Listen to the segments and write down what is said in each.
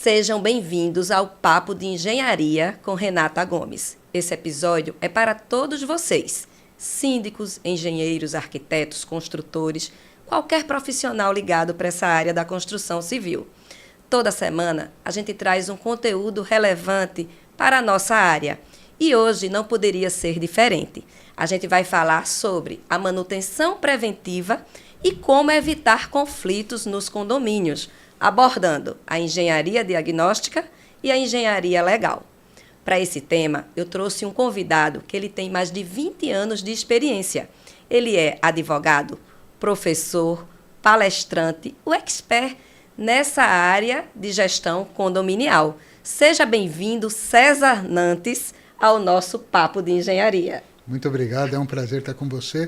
Sejam bem-vindos ao Papo de Engenharia com Renata Gomes. Esse episódio é para todos vocês, síndicos, engenheiros, arquitetos, construtores, qualquer profissional ligado para essa área da construção civil. Toda semana a gente traz um conteúdo relevante para a nossa área e hoje não poderia ser diferente. A gente vai falar sobre a manutenção preventiva e como evitar conflitos nos condomínios, abordando a engenharia diagnóstica e a engenharia legal. Para esse tema, eu trouxe um convidado que ele tem mais de 20 anos de experiência. Ele é advogado, professor, palestrante, o expert nessa área de gestão condominial. Seja bem-vindo, César Nantes, ao nosso Papo de Engenharia. Muito obrigado, é um prazer estar com você.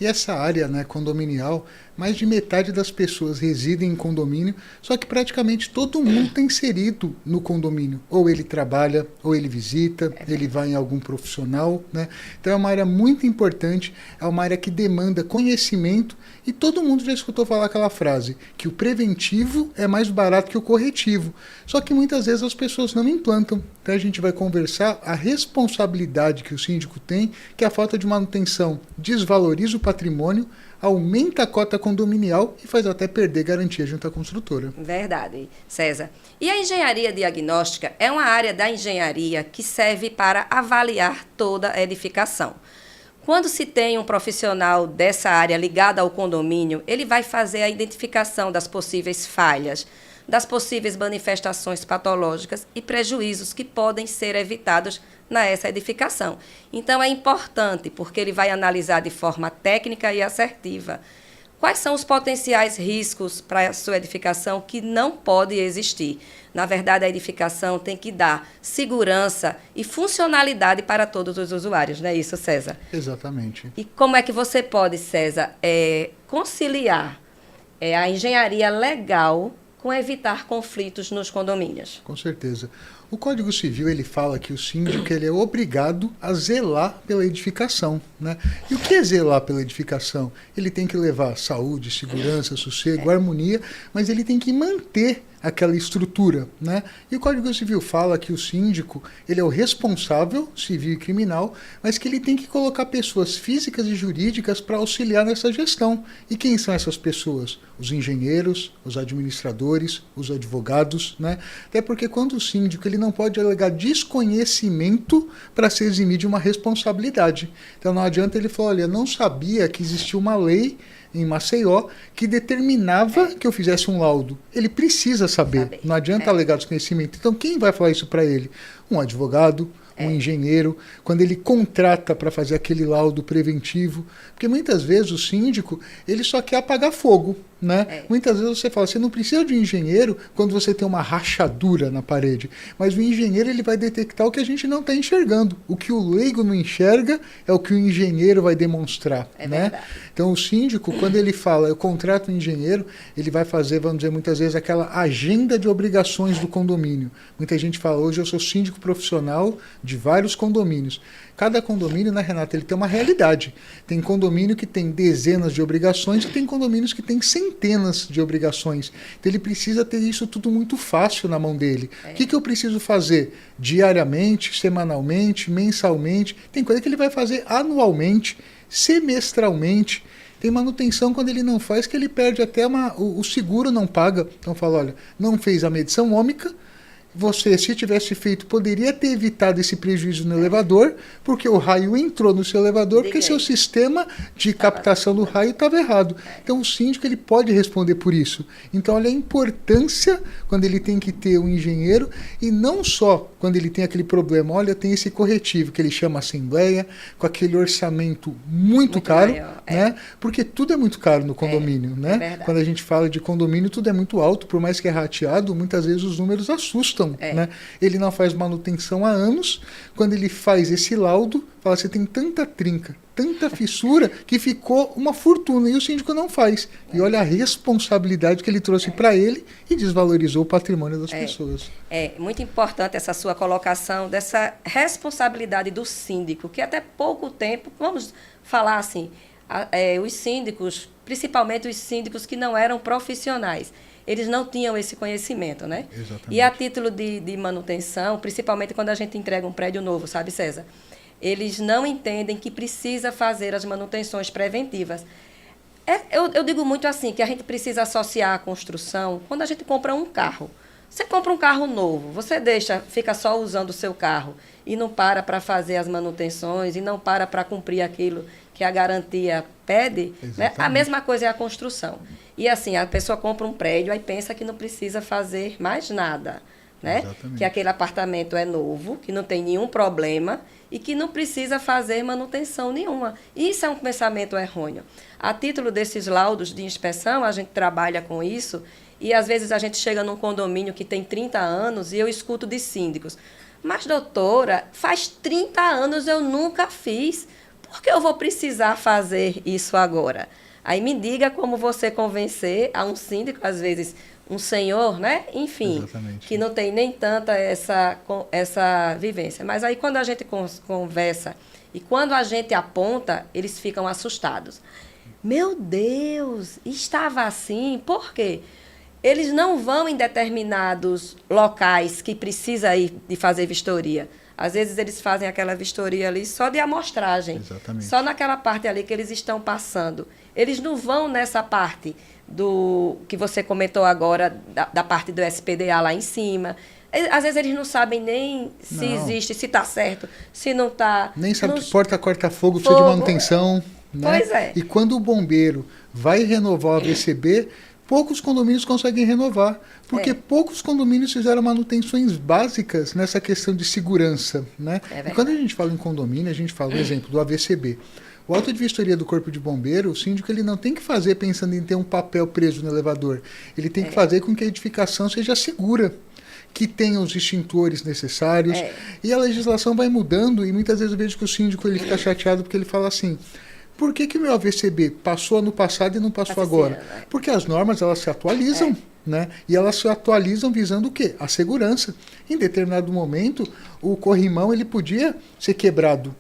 E essa área, condominial, mais de metade das pessoas residem em condomínio, só que praticamente todo mundo está inserido no condomínio. Ou ele trabalha, ou ele visita, ele vai em algum profissional, né? Então é uma área muito importante, é uma área que demanda conhecimento e todo mundo já escutou falar aquela frase, que o preventivo é mais barato que o corretivo. Só que muitas vezes as pessoas não implantam. Então a gente vai conversar a responsabilidade que o síndico tem, que a falta de manutenção desvaloriza o patrimônio, aumenta a cota condominial e faz até perder garantia junto à construtora. Verdade, César. E a engenharia diagnóstica é uma área da engenharia que serve para avaliar toda a edificação. Quando se tem um profissional dessa área ligado ao condomínio, ele vai fazer a identificação das possíveis falhas, das possíveis manifestações patológicas e prejuízos que podem ser evitados nessa edificação. Então, é importante, porque ele vai analisar de forma técnica e assertiva quais são os potenciais riscos para a sua edificação que não pode existir. Na verdade, a edificação tem que dar segurança e funcionalidade para todos os usuários, não é isso, César? Exatamente. E como é que você pode, César, conciliar a engenharia legal com evitar conflitos nos condomínios? Com certeza. O Código Civil ele fala que o síndico ele é obrigado a zelar pela edificação, né? E o que é zelar pela edificação? Ele tem que levar saúde, segurança, sossego, harmonia, mas ele tem que manter aquela estrutura, né? E o Código Civil fala que o síndico ele é o responsável civil e criminal, mas que ele tem que colocar pessoas físicas e jurídicas para auxiliar nessa gestão. E quem são essas pessoas? Os engenheiros, os administradores, os advogados, né? Até porque quando o síndico ele não pode alegar desconhecimento para se eximir de uma responsabilidade. Então não adianta ele falar, olha, não sabia que existia uma lei em Maceió que determinava que eu fizesse um laudo. Ele precisa saber. Não adianta alegar desconhecimento. Então quem vai falar isso para ele? Um advogado, um engenheiro, quando ele contrata para fazer aquele laudo preventivo. Porque muitas vezes o síndico ele só quer apagar fogo, né? Muitas vezes você fala, você não precisa de um engenheiro quando você tem uma rachadura na parede, mas o engenheiro ele vai detectar o que a gente não está enxergando. O que o leigo não enxerga é o que o engenheiro vai demonstrar, né? Verdade. Então o síndico, quando ele fala, eu contrato um engenheiro, ele vai fazer, vamos dizer, muitas vezes aquela agenda de obrigações do condomínio. Muita gente fala, hoje eu sou síndico profissional de vários condomínios. Cada condomínio, né, Renata, ele tem uma realidade. Tem condomínio que tem dezenas de obrigações e tem condomínios que tem centenas de obrigações. Então ele precisa ter isso tudo muito fácil na mão dele. O que eu preciso fazer? Diariamente, semanalmente, mensalmente. Tem coisa que ele vai fazer anualmente, semestralmente. Tem manutenção quando ele não faz, que ele perde até o seguro não paga. Então fala, olha, não fez a medição ômica, você, se tivesse feito, poderia ter evitado esse prejuízo no elevador, porque o raio entrou no seu elevador, porque seu sistema de captação do raio estava errado. Então o síndico ele pode responder por isso. Então olha a importância quando ele tem que ter um engenheiro, e não só quando ele tem aquele problema, olha, tem esse corretivo que ele chama assembleia, com aquele orçamento muito caro, maior, né? Porque tudo é muito caro no condomínio, né? Quando a gente fala de condomínio, tudo é muito alto, por mais que é rateado, muitas vezes os números assustam. Né? Ele não faz manutenção há anos. Quando ele faz esse laudo, fala, você tem tanta trinca, tanta fissura, que ficou uma fortuna, e o síndico não faz. E olha a responsabilidade que ele trouxe para ele e desvalorizou o patrimônio das pessoas. É muito importante essa sua colocação dessa responsabilidade do síndico, que até pouco tempo, vamos falar assim, os síndicos, principalmente os síndicos que não eram profissionais, eles não tinham esse conhecimento, né? Exatamente. E a título de manutenção, principalmente quando a gente entrega um prédio novo, sabe, César? Eles não entendem que precisa fazer as manutenções preventivas. Eu digo muito assim, que a gente precisa associar a construção quando a gente compra um carro. Você compra um carro novo, você fica só usando o seu carro e não para fazer as manutenções e não para cumprir aquilo que a garantia pede, né? A mesma coisa é a construção. E assim, a pessoa compra um prédio e pensa que não precisa fazer mais nada, né? Que aquele apartamento é novo, que não tem nenhum problema e que não precisa fazer manutenção nenhuma. Isso é um pensamento errôneo. A título desses laudos de inspeção, a gente trabalha com isso e às vezes a gente chega num condomínio que tem 30 anos e eu escuto de síndicos: mas doutora, faz 30 anos eu nunca fiz, por que eu vou precisar fazer isso agora? Aí me diga como você convencer a um síndico, às vezes um senhor, né? Enfim, exatamente, que não tem nem tanta essa vivência. Mas aí quando a gente conversa e quando a gente aponta, eles ficam assustados. Meu Deus, estava assim, por quê? Eles não vão em determinados locais que precisa ir de fazer vistoria. Às vezes eles fazem aquela vistoria ali só de amostragem. Exatamente. Só naquela parte ali que eles estão passando. Eles não vão nessa parte do que você comentou agora, da parte do SPDA lá em cima. Às vezes eles não sabem nem se existe, se está certo, se não está. Nem sabe que porta corta-fogo precisa de manutenção. Né? Pois é. E quando o bombeiro vai renovar o AVCB, poucos condomínios conseguem renovar, porque poucos condomínios fizeram manutenções básicas nessa questão de segurança. Né? E quando a gente fala em condomínio, a gente fala, por exemplo, do AVCB. O auto de vistoria do Corpo de Bombeiro, o síndico ele não tem que fazer pensando em ter um papel preso no elevador. Ele tem que fazer com que a edificação seja segura, que tenha os extintores necessários. E a legislação vai mudando e muitas vezes eu vejo que o síndico ele fica chateado porque ele fala assim: por que o meu AVCB passou ano passado e não passou agora? Porque as normas elas se atualizam, né? E elas se atualizam visando o quê? A segurança. Em determinado momento, o corrimão ele podia ser quebrado.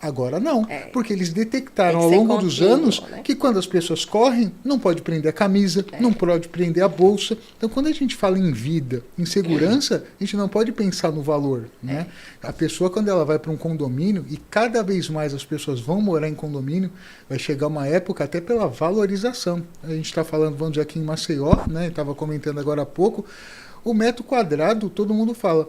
Agora não, porque eles detectaram ao longo dos anos, né, que quando as pessoas correm, não pode prender a camisa, não pode prender a bolsa. Então, quando a gente fala em vida, em segurança, a gente não pode pensar no valor. Né? A pessoa, quando ela vai para um condomínio, e cada vez mais as pessoas vão morar em condomínio, vai chegar uma época até pela valorização. A gente está falando, vamos dizer, aqui em Maceió, né? Estava comentando agora há pouco, o metro quadrado, todo mundo fala,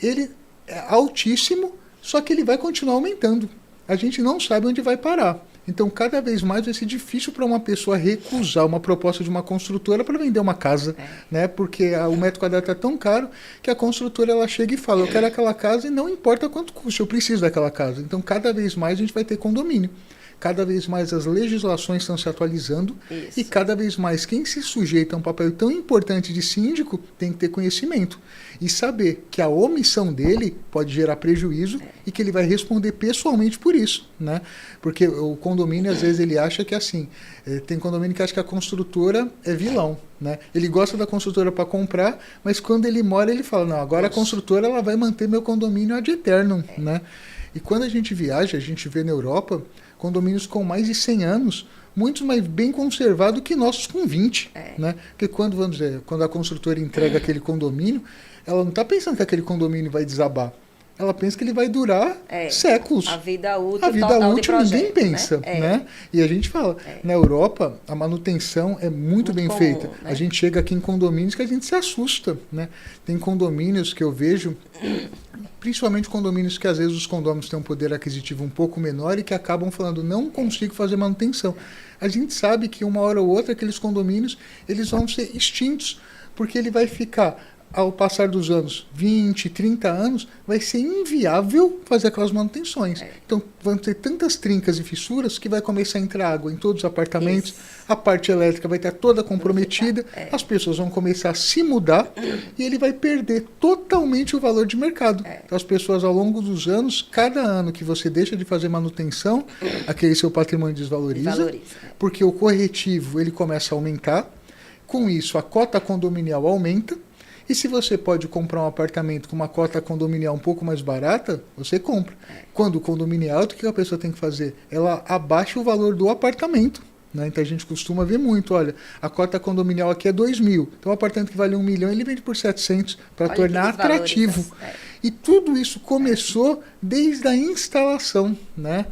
ele é altíssimo, só que ele vai continuar aumentando. A gente não sabe onde vai parar. Então, cada vez mais vai ser difícil para uma pessoa recusar uma proposta de uma construtora para vender uma casa, né? Porque o metro quadrado está tão caro que a construtora ela chega e fala: eu quero aquela casa e não importa quanto custa, eu preciso daquela casa. Então, cada vez mais a gente vai ter condomínio. Cada vez mais as legislações estão se atualizando. Isso. E cada vez mais quem se sujeita a um papel tão importante de síndico tem que ter conhecimento e saber que a omissão dele pode gerar prejuízo e que ele vai responder pessoalmente por isso, né? Porque o condomínio às vezes ele acha que assim, tem condomínio que acha que a construtora é vilão, né? Ele gosta da construtora para comprar, mas quando ele mora ele fala: não, agora a construtora ela vai manter meu condomínio ad eternum, né? E quando a gente viaja, a gente vê na Europa condomínios com mais de 100 anos, muitos mais bem conservados que nossos com 20. Né? Porque quando, vamos dizer, quando a construtora entrega aquele condomínio, ela não está pensando que aquele condomínio vai desabar. Ela pensa que ele vai durar séculos. A vida útil, ninguém pensa. Né? E a gente fala, na Europa, a manutenção é muito bem comum, feita. Né? A gente chega aqui em condomínios que a gente se assusta. Né? Tem condomínios que eu vejo, principalmente condomínios que às vezes os condôminos têm um poder aquisitivo um pouco menor e que acabam falando: não consigo fazer manutenção. A gente sabe que uma hora ou outra aqueles condomínios eles vão ser extintos, porque ele vai ficar, ao passar dos anos, 20, 30 anos, vai ser inviável fazer aquelas manutenções. Então, vão ter tantas trincas e fissuras que vai começar a entrar água em todos os apartamentos, a parte elétrica vai estar toda comprometida, as pessoas vão começar a se mudar e ele vai perder totalmente o valor de mercado. Então, as pessoas, ao longo dos anos, cada ano que você deixa de fazer manutenção, aquele seu patrimônio desvaloriza. Porque o corretivo ele começa a aumentar, com isso a cota condominial aumenta. E se você pode comprar um apartamento com uma cota condominial um pouco mais barata, você compra. Quando o condomínio é alto, o que a pessoa tem que fazer? Ela abaixa o valor do apartamento. né? Então a gente costuma ver muito, olha, a cota condominial aqui é 2.000, então o apartamento que vale 1 milhão, ele vende por 700 para tornar atrativo. Valores, E tudo isso começou desde a instalação, né?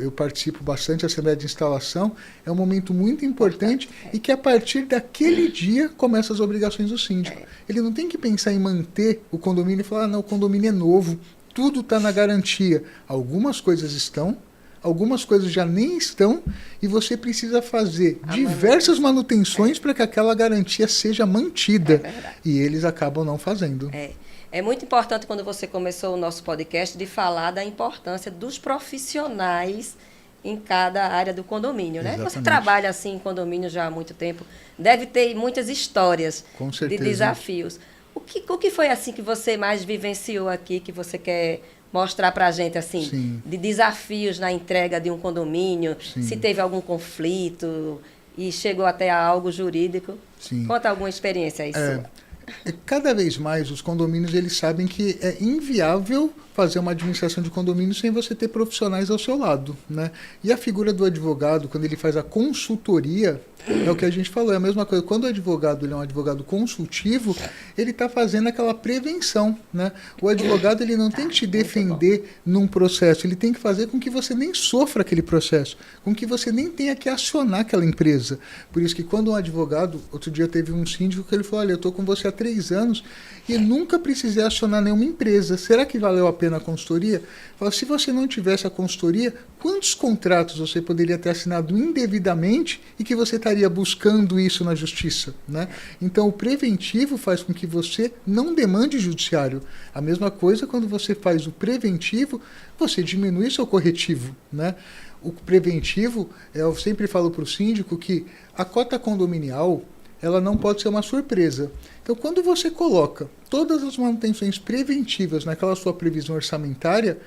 Eu participo bastante da Assembleia de Instalação, é um momento muito importante e que a partir daquele dia começam as obrigações do síndico. Ele não tem que pensar em manter o condomínio e falar, não, o condomínio é novo, tudo está na garantia. Algumas coisas estão, algumas coisas já nem estão, e você precisa fazer diversas manutenções para que aquela garantia seja mantida. E eles acabam não fazendo. É muito importante, quando você começou o nosso podcast, de falar da importância dos profissionais em cada área do condomínio, né? Você trabalha assim em condomínio já há muito tempo, deve ter muitas histórias de desafios. O que foi assim que você mais vivenciou aqui, que você quer mostrar para a gente, assim, Sim. de desafios na entrega de um condomínio, Sim. se teve algum conflito e chegou até a algo jurídico? Sim. Conta alguma experiência aí sua. Cada vez mais os condomínios eles sabem que é inviável fazer uma administração de condomínio sem você ter profissionais ao seu lado, né? E a figura do advogado, quando ele faz a consultoria, é o que a gente falou, é a mesma coisa. Quando o advogado ele é um advogado consultivo, ele está fazendo aquela prevenção, né? O advogado ele não tem que te defender num processo, ele tem que fazer com que você nem sofra aquele processo, com que você nem tenha que acionar aquela empresa. Por isso que quando um advogado, outro dia teve um síndico que ele falou, olha, eu estou com você há 3 anos e nunca precisei acionar nenhuma empresa. Será que valeu a pena a consultoria? Fala, se você não tivesse a consultoria, quantos contratos você poderia ter assinado indevidamente e que você estaria buscando isso na justiça, né? Então, o preventivo faz com que você não demande judiciário. A mesma coisa quando você faz o preventivo, você diminui seu corretivo, né? O preventivo, eu sempre falo para o síndico que a cota condominial, ela não pode ser uma surpresa. Então, quando você coloca todas as manutenções preventivas naquela sua previsão orçamentária,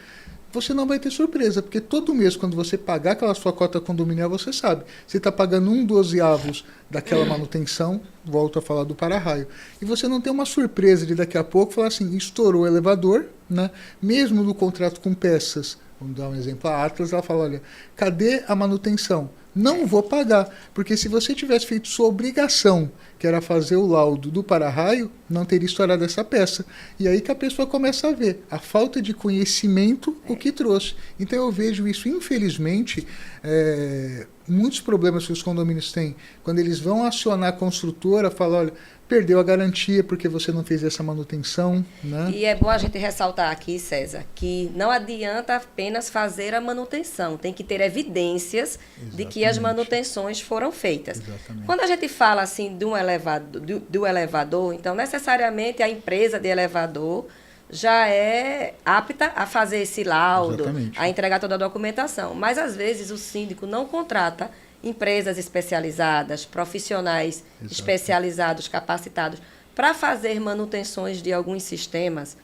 você não vai ter surpresa, porque todo mês, quando você pagar aquela sua cota condominial, você sabe. Você está pagando 1/12 daquela manutenção, volto a falar do para-raio. E você não tem uma surpresa de daqui a pouco falar assim, estourou o elevador, né? Mesmo no contrato com peças, vamos dar um exemplo, a Atlas, ela fala, olha, cadê a manutenção? Não vou pagar, porque se você tivesse feito sua obrigação, que era fazer o laudo do para-raio, não teria estourado essa peça. E aí que a pessoa começa a ver a falta de conhecimento o que trouxe. Então eu vejo isso, infelizmente, muitos problemas que os condomínios têm, quando eles vão acionar a construtora, falam, olha, perdeu a garantia porque você não fez essa manutenção, né? E é bom a gente ressaltar aqui, César, que não adianta apenas fazer a manutenção, tem que ter evidências de que as manutenções foram feitas. Exatamente. Quando a gente fala assim do elevador, então necessariamente a empresa de elevador já é apta a fazer esse laudo, a entregar toda a documentação. Mas às vezes o síndico não contrata empresas especializadas, profissionais especializados, capacitados, para fazer manutenções de alguns sistemas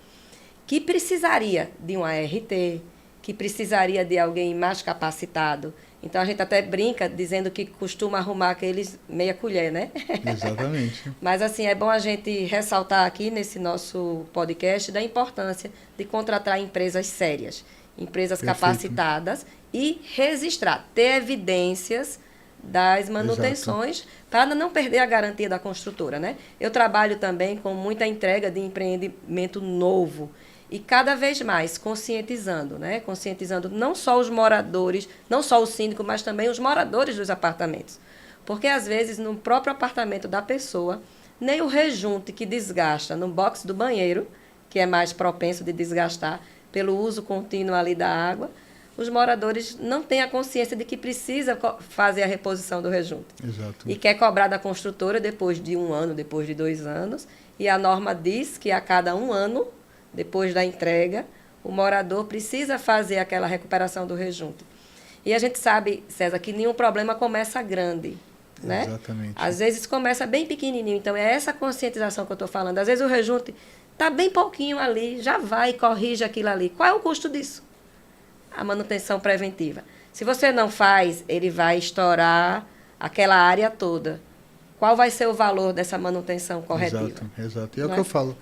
que precisaria de um ART, que precisaria de alguém mais capacitado. Então, a gente até brinca dizendo que costuma arrumar aqueles meia colher, né? Exatamente. Mas, assim, é bom a gente ressaltar aqui nesse nosso podcast da importância de contratar empresas sérias, empresas capacitadas e registrar, ter evidências das manutenções para não perder a garantia da construtora, né? Eu trabalho também com muita entrega de empreendimento novo e cada vez mais conscientizando, né? Conscientizando não só os moradores, não só o síndico, mas também os moradores dos apartamentos. Porque, às vezes, no próprio apartamento da pessoa, nem o rejunte que desgasta no box do banheiro, que é mais propenso de desgastar pelo uso contínuo ali da água, os moradores não têm a consciência de que precisa fazer a reposição do rejunte. Exato. E quer cobrar da construtora depois de 1 ano, depois de 2 anos. E a norma diz que a cada 1 ano, depois da entrega, o morador precisa fazer aquela recuperação do rejunte. E a gente sabe, César, que nenhum problema começa grande, né? Exatamente. Às vezes começa bem pequenininho. Então, é essa conscientização que eu estou falando. Às vezes o rejunte está bem pouquinho ali, já vai e corrige aquilo ali. Qual é o custo disso? A manutenção preventiva. Se você não faz, ele vai estourar aquela área toda. Qual vai ser o valor dessa manutenção corretiva? Exato. E é o que eu falo.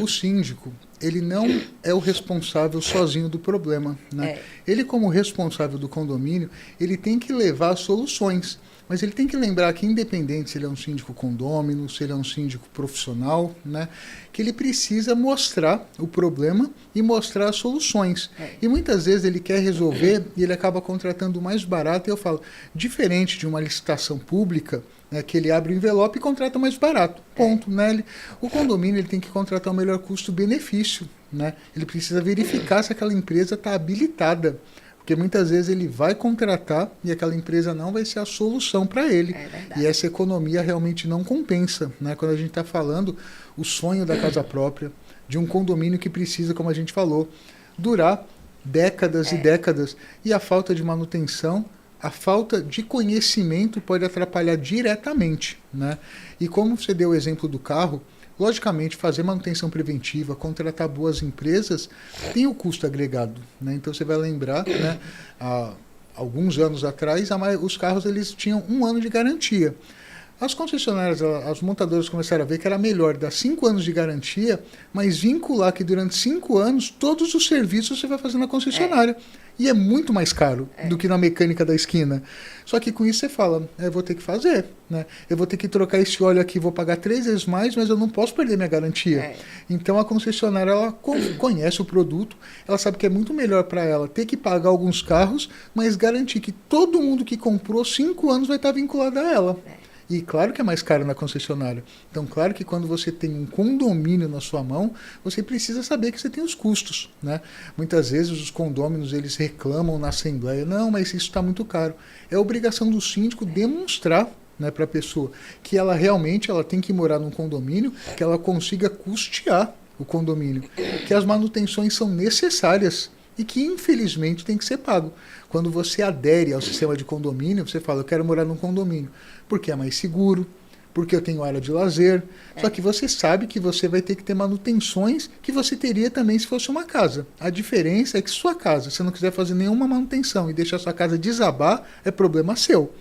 O síndico, ele não é o responsável sozinho do problema, né? Ele, como responsável do condomínio, ele tem que levar soluções. Mas ele tem que lembrar que, independente se ele é um síndico condômino, se ele é um síndico profissional, né, que ele precisa mostrar o problema e mostrar as soluções. E muitas vezes ele quer resolver e ele acaba contratando o mais barato. E eu falo, diferente de uma licitação pública, né, que ele abre o envelope e contrata mais barato. Ponto. Né? O condomínio ele tem que contratar o melhor custo-benefício. Né? Ele precisa verificar se aquela empresa está habilitada. Porque muitas vezes ele vai contratar e aquela empresa não vai ser a solução para ele. E essa economia realmente não compensa. Né? Quando a gente está falando o sonho da casa própria, de um condomínio que precisa, como a gente falou, durar décadas e décadas. E a falta de manutenção, a falta de conhecimento pode atrapalhar diretamente. Né? E como você deu o exemplo do carro, logicamente, fazer manutenção preventiva, contratar boas empresas, tem o custo agregado. Né? Então, você vai lembrar, né, há alguns anos atrás, os carros eles tinham 1 ano de garantia. As concessionárias, as montadoras começaram a ver que era melhor dar 5 anos de garantia, mas vincular que durante 5 anos, todos os serviços você vai fazer na concessionária. E é muito mais caro do que na mecânica da esquina. Só que com isso você fala, eu vou ter que fazer. Né? Eu vou ter que trocar esse óleo aqui, vou pagar 3 vezes mais, mas eu não posso perder minha garantia. Então a concessionária ela conhece o produto, ela sabe que é muito melhor para ela ter que pagar alguns carros, mas garantir que todo mundo que comprou 5 anos vai estar vinculado a ela. E claro que é mais caro na concessionária. Então, claro que quando você tem um condomínio na sua mão, você precisa saber que você tem os custos. Né? Muitas vezes os condôminos eles reclamam na assembleia, não, mas isso está muito caro. É obrigação do síndico demonstrar, né, para a pessoa que ela realmente ela tem que morar num condomínio, que ela consiga custear o condomínio, que as manutenções são necessárias e que infelizmente tem que ser pago. Quando você adere ao sistema de condomínio, você fala, eu quero morar num condomínio, porque é mais seguro, porque eu tenho área de lazer, só que você sabe que você vai ter que ter manutenções que você teria também se fosse uma casa. A diferença é que sua casa, se você não quiser fazer nenhuma manutenção e deixar sua casa desabar, é problema seu.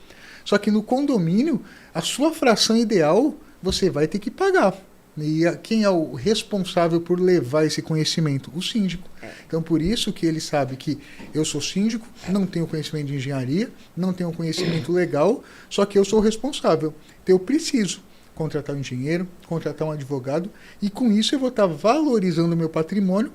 Só que no condomínio, a sua fração ideal, você vai ter que pagar. E quem é o responsável por levar esse conhecimento? O síndico. Então, por isso que ele sabe que eu sou síndico, não tenho conhecimento de engenharia, não tenho conhecimento legal, só que eu sou o responsável. Então, eu preciso contratar um engenheiro, contratar um advogado, e com isso eu vou estar valorizando o meu patrimônio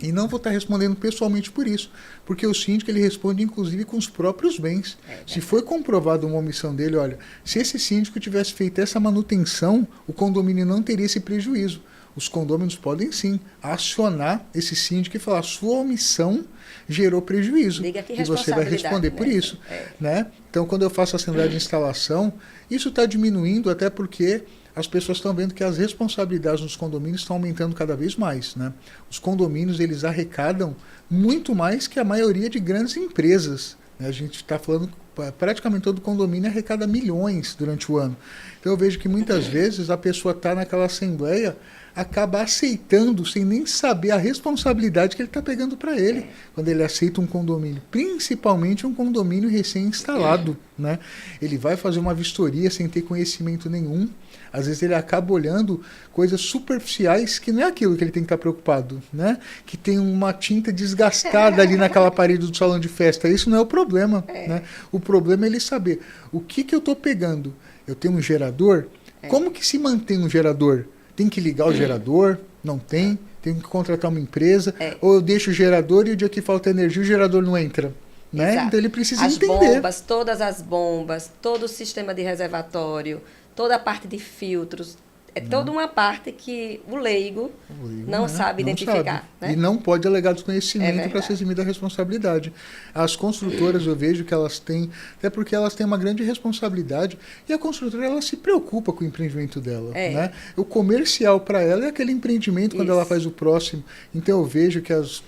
e não vou estar respondendo pessoalmente por isso, porque o síndico ele responde inclusive com os próprios bens. Se foi comprovado uma omissão dele, olha, se esse síndico tivesse feito essa manutenção, o condomínio não teria esse prejuízo. Os condôminos podem sim acionar esse síndico e falar, sua omissão gerou prejuízo. Diga que e você vai responder por isso. Né? Então, quando eu faço a assembleia de instalação, isso está diminuindo até porque as pessoas estão vendo que as responsabilidades nos condomínios estão aumentando cada vez mais. Né? Os condomínios eles arrecadam muito mais que a maioria de grandes empresas. Né? A gente está falando praticamente todo condomínio arrecada milhões durante o ano. Então eu vejo que muitas vezes a pessoa está naquela assembleia, acaba aceitando sem nem saber a responsabilidade que ele está pegando para ele quando ele aceita um condomínio, principalmente um condomínio recém-instalado. Né? Ele vai fazer uma vistoria sem ter conhecimento nenhum. Às vezes ele acaba olhando coisas superficiais que não é aquilo que ele tem que estar preocupado, né? Que tem uma tinta desgastada ali naquela parede do salão de festa. Isso não é o problema. Né? O problema é ele saber o que eu estou pegando. Eu tenho um gerador? Como que se mantém um gerador? Tem que ligar o gerador? Não tem? Tem que contratar uma empresa? Ou eu deixo o gerador e o dia que falta energia o gerador não entra? Né? Então ele precisa entender. Bombas, todas as bombas, todo o sistema de reservatório, toda a parte de filtros, é toda uma parte que o leigo não sabe identificar. Né? E não pode alegar desconhecimento para se eximir da responsabilidade. As construtoras, eu vejo que elas têm, até porque elas têm uma grande responsabilidade, e a construtora ela se preocupa com o empreendimento dela. Né? O comercial para ela é aquele empreendimento quando ela faz o próximo. Então eu vejo que as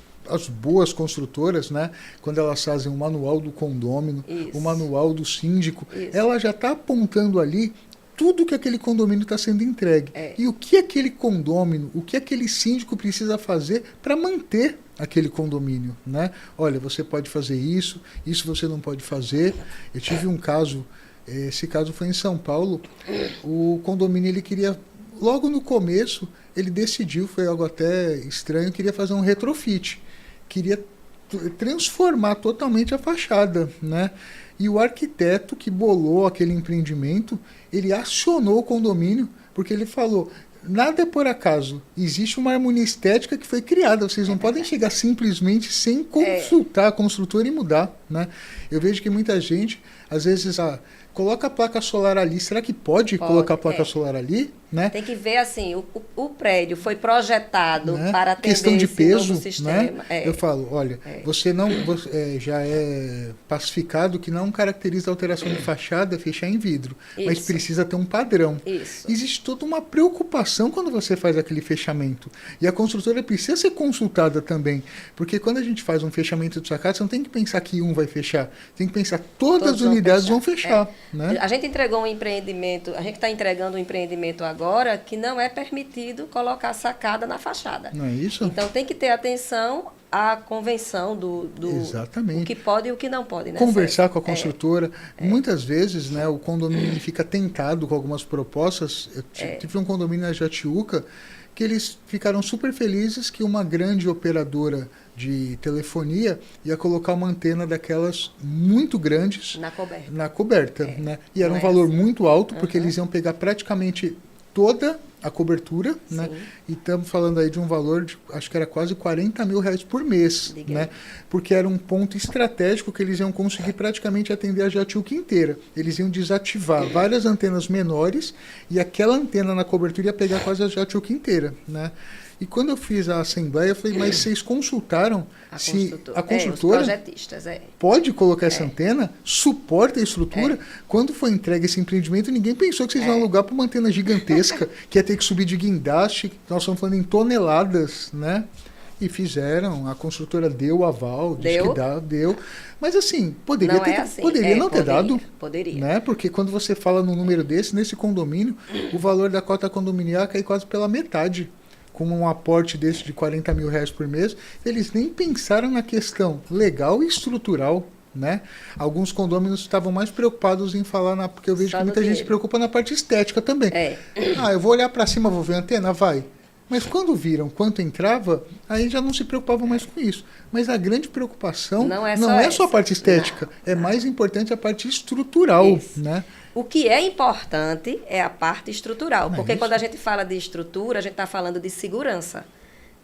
boas construtoras, né, quando elas fazem o manual do condômino, o manual do síndico, ela já está apontando ali tudo que aquele condomínio está sendo entregue. E o que aquele condômino, o que aquele síndico precisa fazer para manter aquele condomínio. Né? Olha, você pode fazer isso você não pode fazer. Eu tive um caso, esse caso foi em São Paulo, o condomínio ele queria logo no começo, ele decidiu, foi algo até estranho, queria fazer um retrofit. Queria transformar totalmente a fachada, né? E o arquiteto que bolou aquele empreendimento, ele acionou o condomínio, porque ele falou: nada é por acaso, existe uma harmonia estética que foi criada, vocês não podem chegar simplesmente sem consultar a construtora e mudar, né? Eu vejo que muita gente, às vezes, coloca a placa solar ali, será que pode colocar a placa solar ali? Né? Tem que ver assim, o prédio foi projetado, né, para atender questão de esse peso, novo sistema. Né? Eu falo, olha, você não já é pacificado que não caracteriza a alteração de fachada fechar em vidro, mas precisa ter um padrão. Existe toda uma preocupação quando você faz aquele fechamento. E a construtora precisa ser consultada também, porque quando a gente faz um fechamento de sacada, você não tem que pensar que um vai fechar, tem que pensar todas as unidades vão fechar. Né? A gente entregou um empreendimento, a gente está entregando um empreendimento agora que não é permitido colocar sacada na fachada. Não é isso? Então tem que ter atenção à convenção do Exatamente. O que pode e o que não pode. Né? Conversar com a construtora. Muitas vezes, né, o condomínio fica tentado com algumas propostas. Eu tive um condomínio na Jatiuca que eles ficaram super felizes que uma grande operadora de telefonia ia colocar uma antena daquelas muito grandes na coberta. Né? E era um valor muito alto, porque eles iam pegar praticamente toda a cobertura, né? E estamos falando aí de um valor de, acho que era quase R$40 mil por mês, né? Porque era um ponto estratégico que eles iam conseguir praticamente atender a Jatiuca inteira. Eles iam desativar várias antenas menores e aquela antena na cobertura ia pegar quase a Jatiuca inteira, né? E quando eu fiz a assembleia, eu falei, mas vocês consultaram se a construtora os projetistas, pode colocar essa antena, suporta a estrutura? Quando foi entregue esse empreendimento, ninguém pensou que vocês iam alugar para uma antena gigantesca, que ia ter que subir de guindaste, nós estamos falando em toneladas, né? E fizeram, a construtora deu o aval, disse que deu. Mas assim, poderia não ter dado. Poderia. Né? Porque quando você fala num número desse, nesse condomínio, o valor da cota condominial cai quase pela metade. Com um aporte desse de R$40 mil por mês, eles nem pensaram na questão legal e estrutural, né? Alguns condôminos estavam mais preocupados em falar, porque eu vejo que muita gente se preocupa na parte estética também. Eu vou olhar para cima, vou ver a antena, vai. Mas quando viram quanto entrava, aí já não se preocupavam mais com isso. Mas a grande preocupação não é só a parte estética, é mais importante a parte estrutural, né? O que é importante é a parte estrutural, porque quando a gente fala de estrutura, a gente está falando de segurança,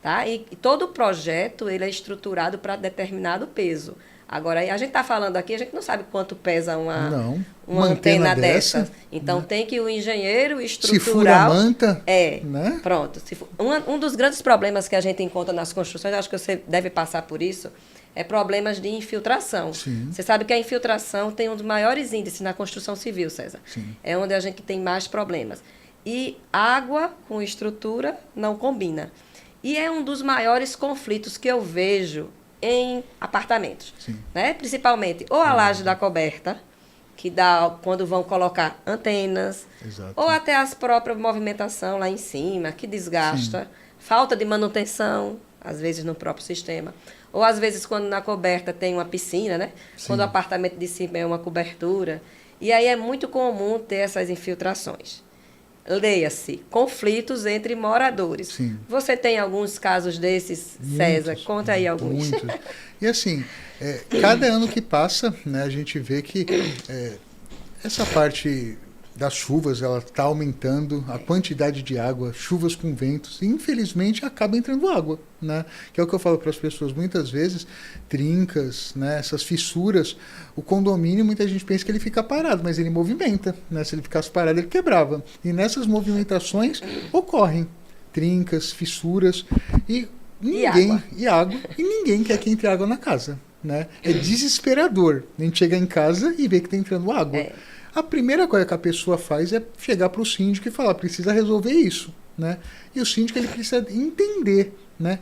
tá? E todo projeto ele é estruturado para determinado peso. Agora, a gente está falando aqui, a gente não sabe quanto pesa uma antena dessa. Então, tem que o engenheiro estrutural... Se fura a manta... né? Pronto. Um dos grandes problemas que a gente encontra nas construções, acho que você deve passar por isso, é problemas de infiltração. Sim. Você sabe que a infiltração tem um dos maiores índices na construção civil, César. Sim. É onde a gente tem mais problemas. E água com estrutura não combina. E é um dos maiores conflitos que eu vejo em apartamentos. Né? Principalmente ou a laje da coberta, que dá quando vão colocar antenas, ou até as próprias movimentação lá em cima, que desgasta, falta de manutenção, às vezes no próprio sistema. Ou às vezes quando na coberta tem uma piscina, né? Quando o apartamento de cima é uma cobertura. E aí é muito comum ter essas infiltrações. Leia-se, conflitos entre moradores. Sim. Você tem alguns casos desses, César? Conta aí alguns. Muitos. E assim, cada ano que passa, né, a gente vê que essa parte das chuvas, ela está aumentando a quantidade de água, chuvas com ventos, e infelizmente acaba entrando água, né? Que é o que eu falo para as pessoas muitas vezes, trincas, né? Essas fissuras, o condomínio, muita gente pensa que ele fica parado, mas ele movimenta, né? Se ele ficasse parado, ele quebrava. E nessas movimentações ocorrem trincas, fissuras, e água, e ninguém quer que entre água na casa, né? É desesperador a gente chegar em casa e ver que está entrando água. A primeira coisa que a pessoa faz é chegar para o síndico e falar, precisa resolver isso, né? E o síndico ele precisa entender, né,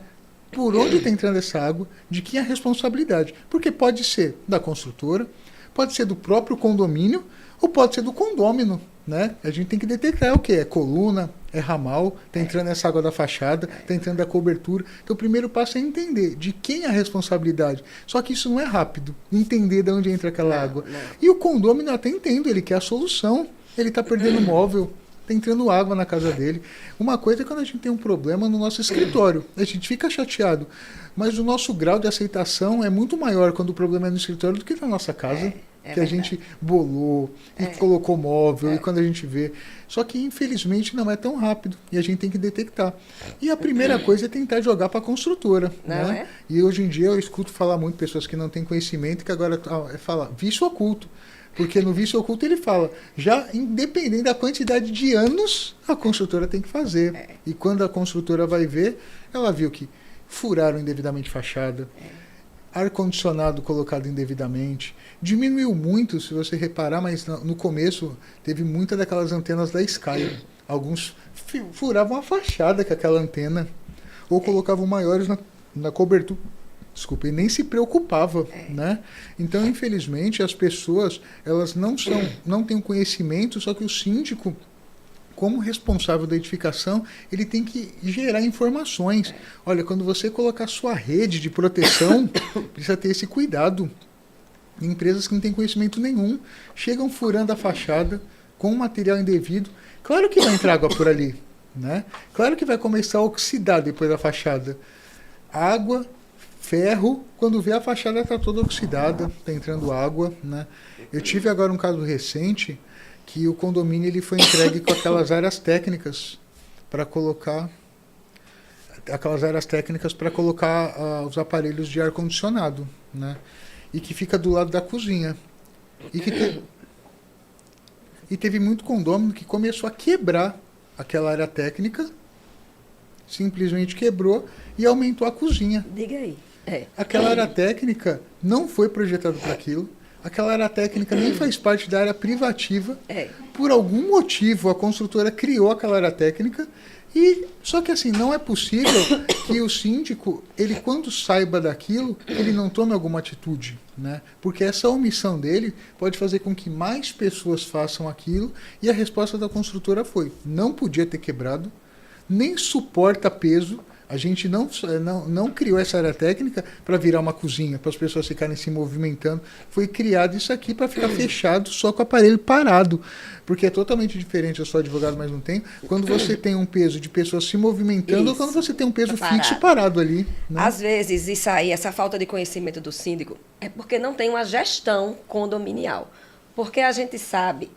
por onde está entrando essa água, de quem é a responsabilidade. Porque pode ser da construtora, pode ser do próprio condomínio, ou pode ser do condômino, né? A gente tem que detectar o que é coluna, é ramal, está entrando essa água da fachada, está entrando da cobertura. Então o primeiro passo é entender de quem é a responsabilidade. Só que isso não é rápido, entender de onde entra aquela água. E o condômino até entende, ele quer a solução, ele está perdendo móvel, Está entrando água na casa dele. Uma coisa é quando a gente tem um problema no nosso escritório. A gente fica chateado. Mas o nosso grau de aceitação é muito maior quando o problema é no escritório do que na nossa casa. Que a gente bolou e colocou móvel e quando a gente vê. Só que, infelizmente, não é tão rápido e a gente tem que detectar. E a primeira coisa é tentar jogar para a construtora. Não né? E hoje em dia eu escuto falar muito pessoas que não têm conhecimento que agora fala vício oculto. Porque no vício oculto ele fala, já independente da quantidade de anos, a construtora tem que fazer. E quando a construtora vai ver, ela viu que furaram indevidamente fachada, ar-condicionado colocado indevidamente. Diminuiu muito, se você reparar, mas no começo teve muitas daquelas antenas da Sky. Alguns furavam a fachada com aquela antena, ou colocavam maiores na cobertura. Desculpa, e nem se preocupava, né? Então, infelizmente, as pessoas, elas não têm conhecimento, só que o síndico, como responsável da edificação, ele tem que gerar informações. Olha, quando você colocar sua rede de proteção, precisa ter esse cuidado. Empresas que não têm conhecimento nenhum, chegam furando a fachada com material indevido. Claro que vai entrar água por ali, né? Claro que vai começar a oxidar depois da fachada. Água, ferro, quando vê a fachada está toda oxidada, está entrando água, né? Eu tive agora um caso recente que o condomínio ele foi entregue com aquelas áreas técnicas para colocar os aparelhos de ar condicionado, né? E que fica do lado da cozinha. E teve muito condomínio que começou a quebrar aquela área técnica, simplesmente quebrou e aumentou a cozinha. Diga aí. Aquela área técnica não foi projetada para aquilo. Aquela área técnica nem faz parte da área privativa. Por algum motivo, a construtora criou aquela área técnica. Só que assim, não é possível que o síndico, ele quando saiba daquilo, ele não tome alguma atitude. Né? Porque essa omissão dele pode fazer com que mais pessoas façam aquilo. E a resposta da construtora foi, não podia ter quebrado, nem suporta peso. A gente não criou essa área técnica para virar uma cozinha, para as pessoas ficarem se movimentando. Foi criado isso aqui para ficar fechado só com o aparelho parado. Porque é totalmente diferente, eu sou advogado, mas não tenho. Quando você tem um peso de pessoas se movimentando ou quando você tem um peso fixo parado ali. Né? Às vezes, isso aí, essa falta de conhecimento do síndico, é porque não tem uma gestão condominial. Porque a gente sabe,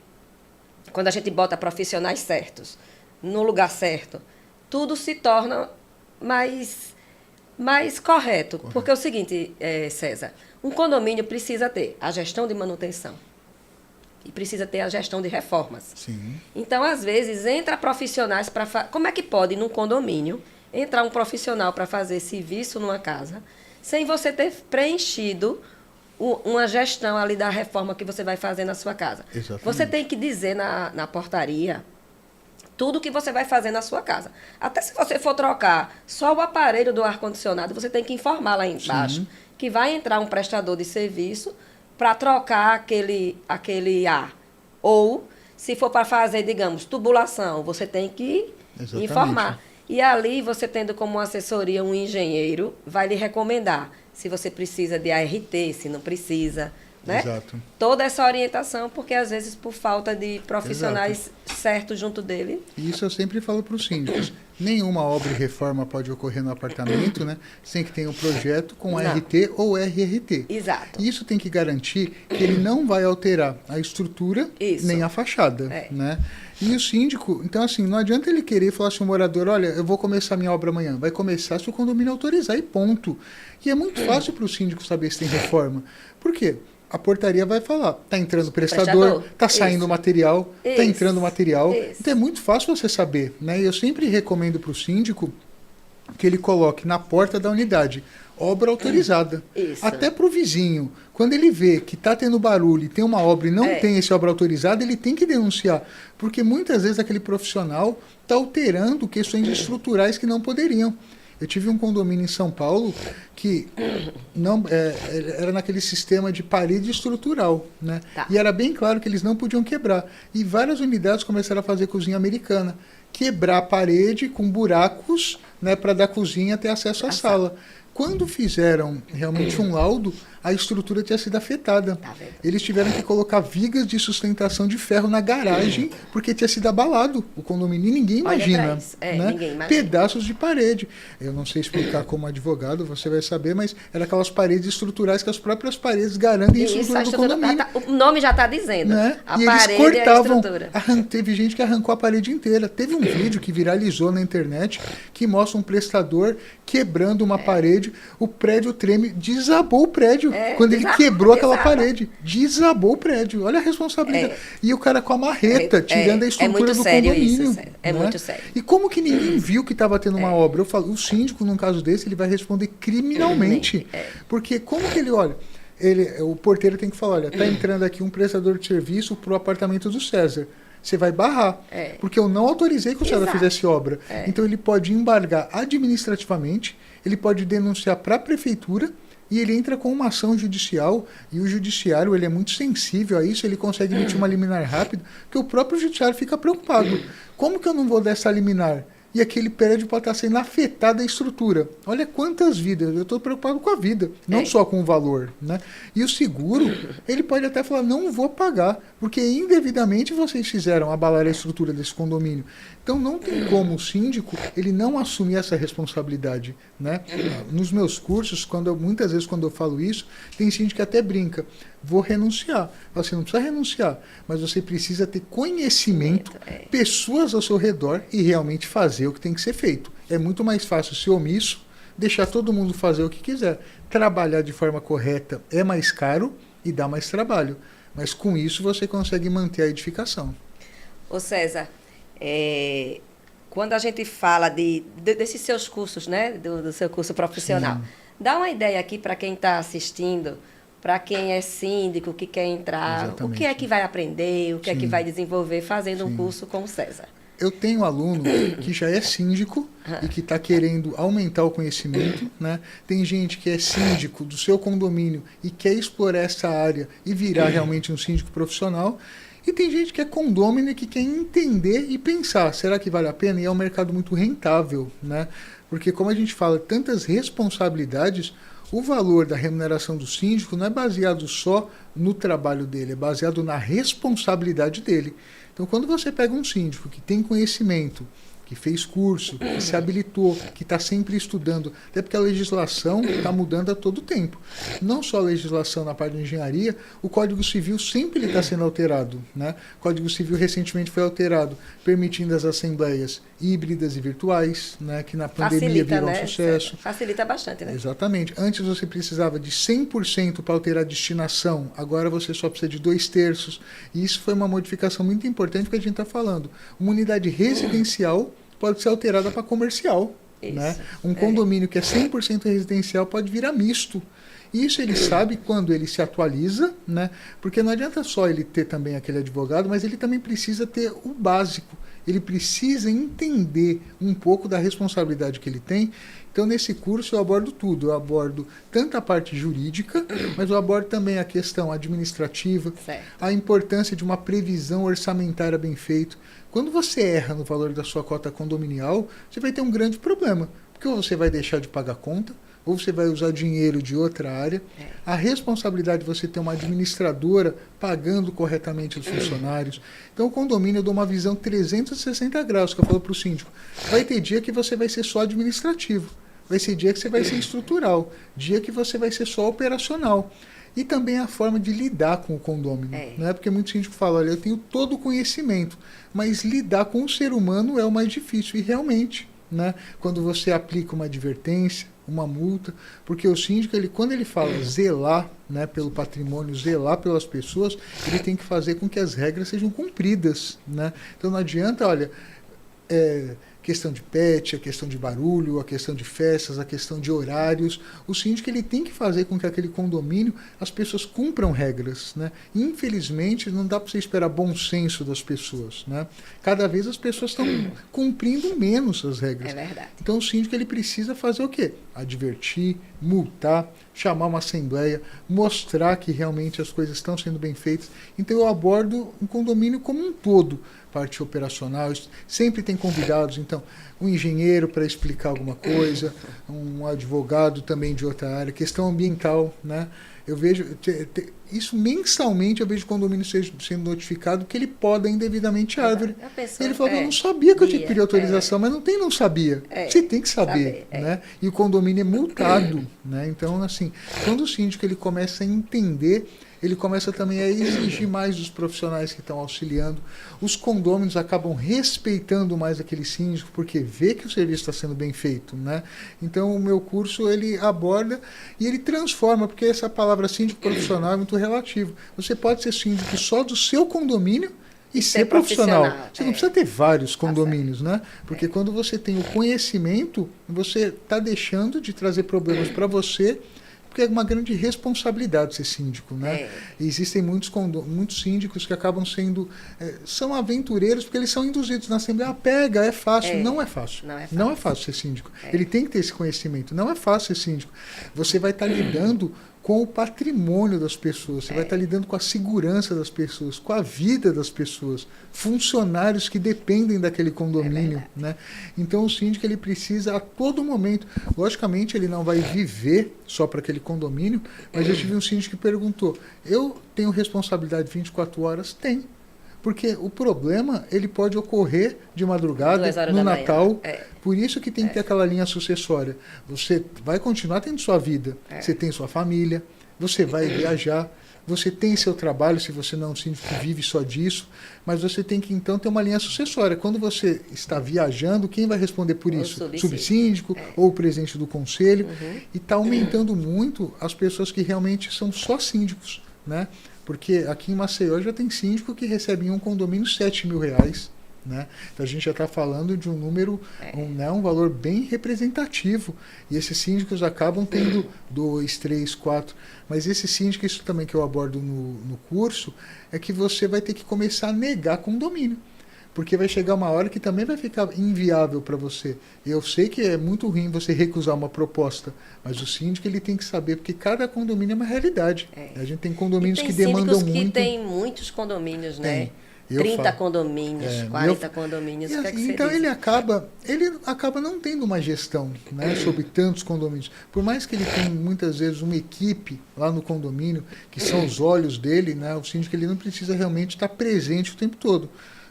quando a gente bota profissionais certos, no lugar certo, tudo se torna mais correto. Porque é o seguinte, César, um condomínio precisa ter a gestão de manutenção e precisa ter a gestão de reformas. Sim. Então, às vezes, entra profissionais para... Como é que pode, num condomínio, entrar um profissional para fazer serviço numa casa sem você ter preenchido uma gestão ali da reforma que você vai fazer na sua casa? Exatamente. Você tem que dizer na portaria tudo que você vai fazer na sua casa. Até se você for trocar só o aparelho do ar-condicionado, você tem que informar lá embaixo que vai entrar um prestador de serviço para trocar aquele ar. Ou, se for para fazer, digamos, tubulação, você tem que informar. E ali, você tendo como assessoria um engenheiro, vai lhe recomendar se você precisa de ART, se não precisa. Né? Exato. Toda essa orientação, porque às vezes por falta de profissionais certos junto dele. E isso eu sempre falo para os síndicos. Nenhuma obra e reforma pode ocorrer no apartamento, né? Sem que tenha um projeto com RT ou RRT. Exato. Isso tem que garantir que ele não vai alterar a estrutura nem a fachada. Né? E o síndico, então assim, não adianta ele querer falar assim, o morador, olha, eu vou começar minha obra amanhã. Vai começar se o condomínio autorizar e ponto. E é muito fácil para o síndico saber se tem reforma. Por quê? A portaria vai falar, está entrando prestador, está saindo material, está entrando material. Então é muito fácil você saber. Né? E eu sempre recomendo para o síndico que ele coloque na porta da unidade obra autorizada. Até para o vizinho. Quando ele vê que está tendo barulho e tem uma obra e não tem esse obra autorizada, ele tem que denunciar. Porque muitas vezes aquele profissional está alterando questões estruturais que não poderiam. Eu tive um condomínio em São Paulo que não era naquele sistema de parede estrutural, né? E era bem claro que eles não podiam quebrar. E várias unidades começaram a fazer cozinha americana. Quebrar a parede com buracos, né, para da cozinha ter acesso à sala. quando fizeram realmente um laudo, a estrutura tinha sido afetada. Tá vendo? Eles tiveram que colocar vigas de sustentação de ferro na garagem, porque tinha sido abalado o condomínio. E ninguém Olha pra imagina, isso. né? Ninguém imagina. Pedaços de parede. Eu não sei explicar como advogado, você vai saber, mas eram aquelas paredes estruturais que as próprias paredes garantem a estrutura do condomínio. O nome já está dizendo. Né? A E parede eles cortavam, e a estrutura. teve gente que arrancou a parede inteira. Teve um vídeo que viralizou na internet que mostra um prestador quebrando uma parede, o prédio treme, desabou o prédio. Quando ele quebrou aquela parede, desabou o prédio. Olha a responsabilidade. E o cara com a marreta, tirando a estrutura do condomínio. Isso, é né? muito sério. E como que ninguém viu que estava tendo uma obra? Eu falo, o síndico, num caso desse, ele vai responder criminalmente. Porque como que ele olha? O porteiro tem que falar, olha, está entrando aqui um prestador de serviço para o apartamento do César. Você vai barrar, porque eu não autorizei que o César fizesse obra. Então ele pode embargar administrativamente, ele pode denunciar para a prefeitura e ele entra com uma ação judicial, e o judiciário ele é muito sensível a isso, ele consegue emitir uma liminar rápida, porque o próprio judiciário fica preocupado. Como que eu não vou dar essa liminar? E aquele prédio pode estar sendo afetada a estrutura. Olha quantas vidas. Eu estou preocupado com a vida, não só com o valor. Né? E o seguro, ele pode até falar, não vou pagar, porque indevidamente vocês fizeram abalar a estrutura desse condomínio. Então não tem como o síndico ele não assumir essa responsabilidade. Né? Nos meus cursos, muitas vezes quando eu falo isso, tem síndico que até brinca. Vou renunciar. Você não precisa renunciar, mas você precisa ter conhecimento, pessoas ao seu redor e realmente fazer o que tem que ser feito. É muito mais fácil ser omisso, deixar todo mundo fazer o que quiser. Trabalhar de forma correta é mais caro e dá mais trabalho, mas com isso você consegue manter a edificação. Ô César, quando a gente fala desses seus cursos, né, do seu curso profissional, dá uma ideia aqui para quem está assistindo, para quem é síndico, que quer entrar, Exatamente. O que é que vai aprender, o que é que vai desenvolver fazendo um curso com o César? Eu tenho aluno que já é síndico e que está querendo aumentar o conhecimento. Né? Tem gente que é síndico do seu condomínio e quer explorar essa área e virar realmente um síndico profissional. E tem gente que é condômino e que quer entender e pensar, será que vale a pena? E é um mercado muito rentável, né? Porque como a gente fala, tantas responsabilidades, o valor da remuneração do síndico não é baseado só no trabalho dele, é baseado na responsabilidade dele. Então, quando você pega um síndico que tem conhecimento, que fez curso, que se habilitou, que está sempre estudando, até porque a legislação está mudando a todo tempo. Não só a legislação na parte de engenharia, o Código Civil sempre está sendo alterado. Né? O Código Civil recentemente foi alterado, permitindo as assembleias híbridas e virtuais, né? Que na pandemia virou um sucesso. Facilita bastante, né? Exatamente. Antes você precisava de 100% para alterar a destinação, agora você só precisa de 2/3. E isso foi uma modificação muito importante que a gente está falando. Uma unidade residencial pode ser alterada para comercial. Né? Um condomínio que é 100% residencial pode virar misto. Isso ele sabe quando ele se atualiza, né? Porque não adianta só ele ter também aquele advogado, mas ele também precisa ter o básico. Ele precisa entender um pouco da responsabilidade que ele tem. Então, nesse curso, eu abordo tudo. Eu abordo tanto a parte jurídica, mas eu abordo também a questão administrativa, a importância de uma previsão orçamentária bem feita. Quando você erra no valor da sua cota condominial, você vai ter um grande problema. Porque ou você vai deixar de pagar conta, ou você vai usar dinheiro de outra área. A responsabilidade de você ter uma administradora pagando corretamente os funcionários. Então, o condomínio, eu dou uma visão 360 graus, que eu falo para o síndico. Vai ter dia que você vai ser só administrativo. Vai ser dia que você vai ser estrutural. Dia que você vai ser só operacional. E também a forma de lidar com o condomínio. Né? Porque muito síndico fala, olha, eu tenho todo o conhecimento, mas lidar com o ser humano é o mais difícil. E realmente, né? Quando você aplica uma advertência, uma multa, porque o síndico, quando ele fala zelar, né, pelo patrimônio, zelar pelas pessoas, ele tem que fazer com que as regras sejam cumpridas. Né? Então não adianta, olha, questão de pet, a questão de barulho, a questão de festas, a questão de horários. O síndico ele tem que fazer com que aquele condomínio as pessoas cumpram regras. Né? Infelizmente, não dá para você esperar bom senso das pessoas. Né? Cada vez as pessoas estão cumprindo menos as regras. É verdade. Então o síndico ele precisa fazer o quê? advertir, multar, chamar uma assembleia, mostrar que realmente as coisas estão sendo bem feitas. Então eu abordo um condomínio como um todo, parte operacional, sempre tem convidados, então um engenheiro para explicar alguma coisa, um advogado também de outra área, questão ambiental, né? Eu vejo isso mensalmente, eu vejo o condomínio sendo notificado que ele poda indevidamente árvore. Ele falou, eu não sabia que eu tinha que pedir autorização, mas não sabia. Você tem que saber, né? E o condomínio é multado, né? Então, assim, quando o síndico ele começa a entender, ele começa também a exigir mais dos profissionais que estão auxiliando. Os condôminos acabam respeitando mais aquele síndico, porque vê que o serviço está sendo bem feito, né? Então, o meu curso, ele aborda e ele transforma, porque essa palavra síndico profissional é muito relativo. Você pode ser síndico só do seu condomínio e ser profissional. Você não precisa ter vários condomínios, né? Porque quando você tem o conhecimento, você está deixando de trazer problemas para você, porque é uma grande responsabilidade ser síndico, né? E existem muitos síndicos que acabam sendo... são aventureiros porque eles são induzidos na Assembleia. Pega, é fácil. Não é fácil. Não é fácil ser síndico. Ele tem que ter esse conhecimento. Não é fácil ser síndico. Você vai estar lidando com o patrimônio das pessoas, você vai estar lidando com a segurança das pessoas, com a vida das pessoas, funcionários que dependem daquele condomínio, né? Então o síndico ele precisa a todo momento, logicamente ele não vai viver só para aquele condomínio, mas eu tive um síndico que perguntou, eu tenho responsabilidade 24 horas? Tem. Porque o problema ele pode ocorrer de madrugada, no Natal. Por isso que tem que ter aquela linha sucessória. Você vai continuar tendo sua vida. Você tem sua família, você vai viajar, você tem seu trabalho, se você não é um síndico que vive só disso, mas você tem que então ter uma linha sucessória. Quando você está viajando, quem vai responder por isso? Subsíndico ou o presidente do conselho. E está aumentando muito as pessoas que realmente são só síndicos, né? Porque aqui em Maceió já tem síndico que recebe em um condomínio R$7.000, né? Então a gente já está falando de um número, um valor bem representativo. E esses síndicos acabam tendo 2, 3, 4. Mas esse síndico, isso também que eu abordo no curso, é que você vai ter que começar a negar condomínio. Porque vai chegar uma hora que também vai ficar inviável para você. Eu sei que é muito ruim você recusar uma proposta, mas o síndico ele tem que saber, porque cada condomínio é uma realidade. A gente tem condomínios que demandam muito. Tem muitos condomínios, né? 30 condomínios, 40 condomínios. Então ele acaba não tendo uma gestão, né, sobre tantos condomínios. Por mais que ele tenha muitas vezes uma equipe lá no condomínio, que são os olhos dele, né, o síndico ele não precisa realmente estar presente o tempo todo.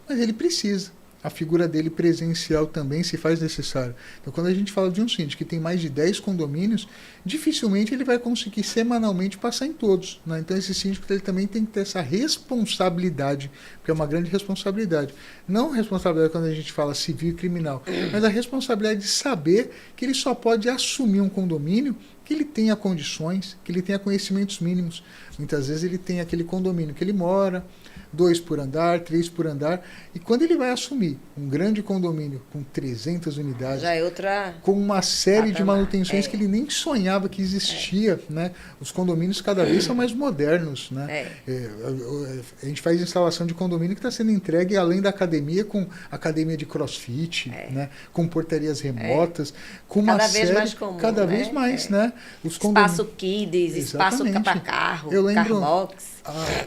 Mas ele precisa. A figura dele presencial também se faz necessário. Então, quando a gente fala de um síndico que tem mais de 10 condomínios, dificilmente ele vai conseguir semanalmente passar em todos, né? Então, esse síndico ele também tem que ter essa responsabilidade, porque é uma grande responsabilidade. Não responsabilidade quando a gente fala civil e criminal, mas a responsabilidade de saber que ele só pode assumir um condomínio que ele tenha condições, que ele tenha conhecimentos mínimos. Muitas vezes ele tem aquele condomínio que ele mora, 2 por andar, 3 por andar, e quando ele vai assumir um grande condomínio com 300 unidades, já é outra com uma série de manutenções que ele nem sonhava que existia, né? Os condomínios cada vez são mais modernos, né? A gente faz instalação de condomínio que está sendo entregue além da academia, com academia de crossfit, né? Com portarias remotas, com uma cada série, vez mais comum, cada vez mais, né? Os espaço kids, espaço para carro, eu lembro, carbox.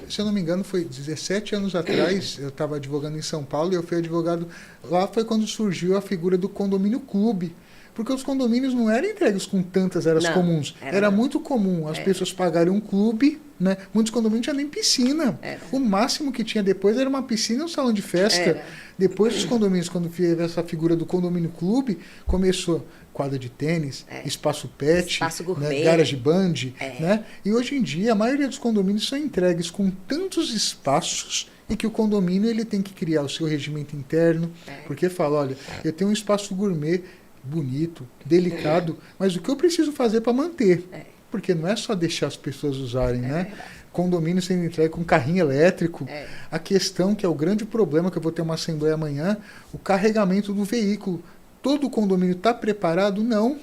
Se eu não me engano, foi 17 anos atrás, eu estava advogando em São Paulo e eu fui advogado. Lá foi quando surgiu a figura do condomínio clube. Porque os condomínios não eram entregues com tantas áreas comuns. Era muito comum as pessoas pagarem um clube, né? Muitos condomínios não tinham nem piscina. O máximo que tinha depois era uma piscina e um salão de festa. Depois dos condomínios, quando teve essa figura do condomínio clube, começou quadra de tênis, espaço pet, espaço gourmet, né? Garage band, né? E hoje em dia a maioria dos condomínios são entregues com tantos espaços e que o condomínio ele tem que criar o seu regimento interno, porque fala, olha, eu tenho um espaço gourmet bonito, delicado, mas o que eu preciso fazer para manter? Porque não é só deixar as pessoas usarem, né? Condomínio sendo entregue com carrinho elétrico. A questão que é o grande problema, que eu vou ter uma assembleia amanhã, o carregamento do veículo. Todo o condomínio está preparado? Não.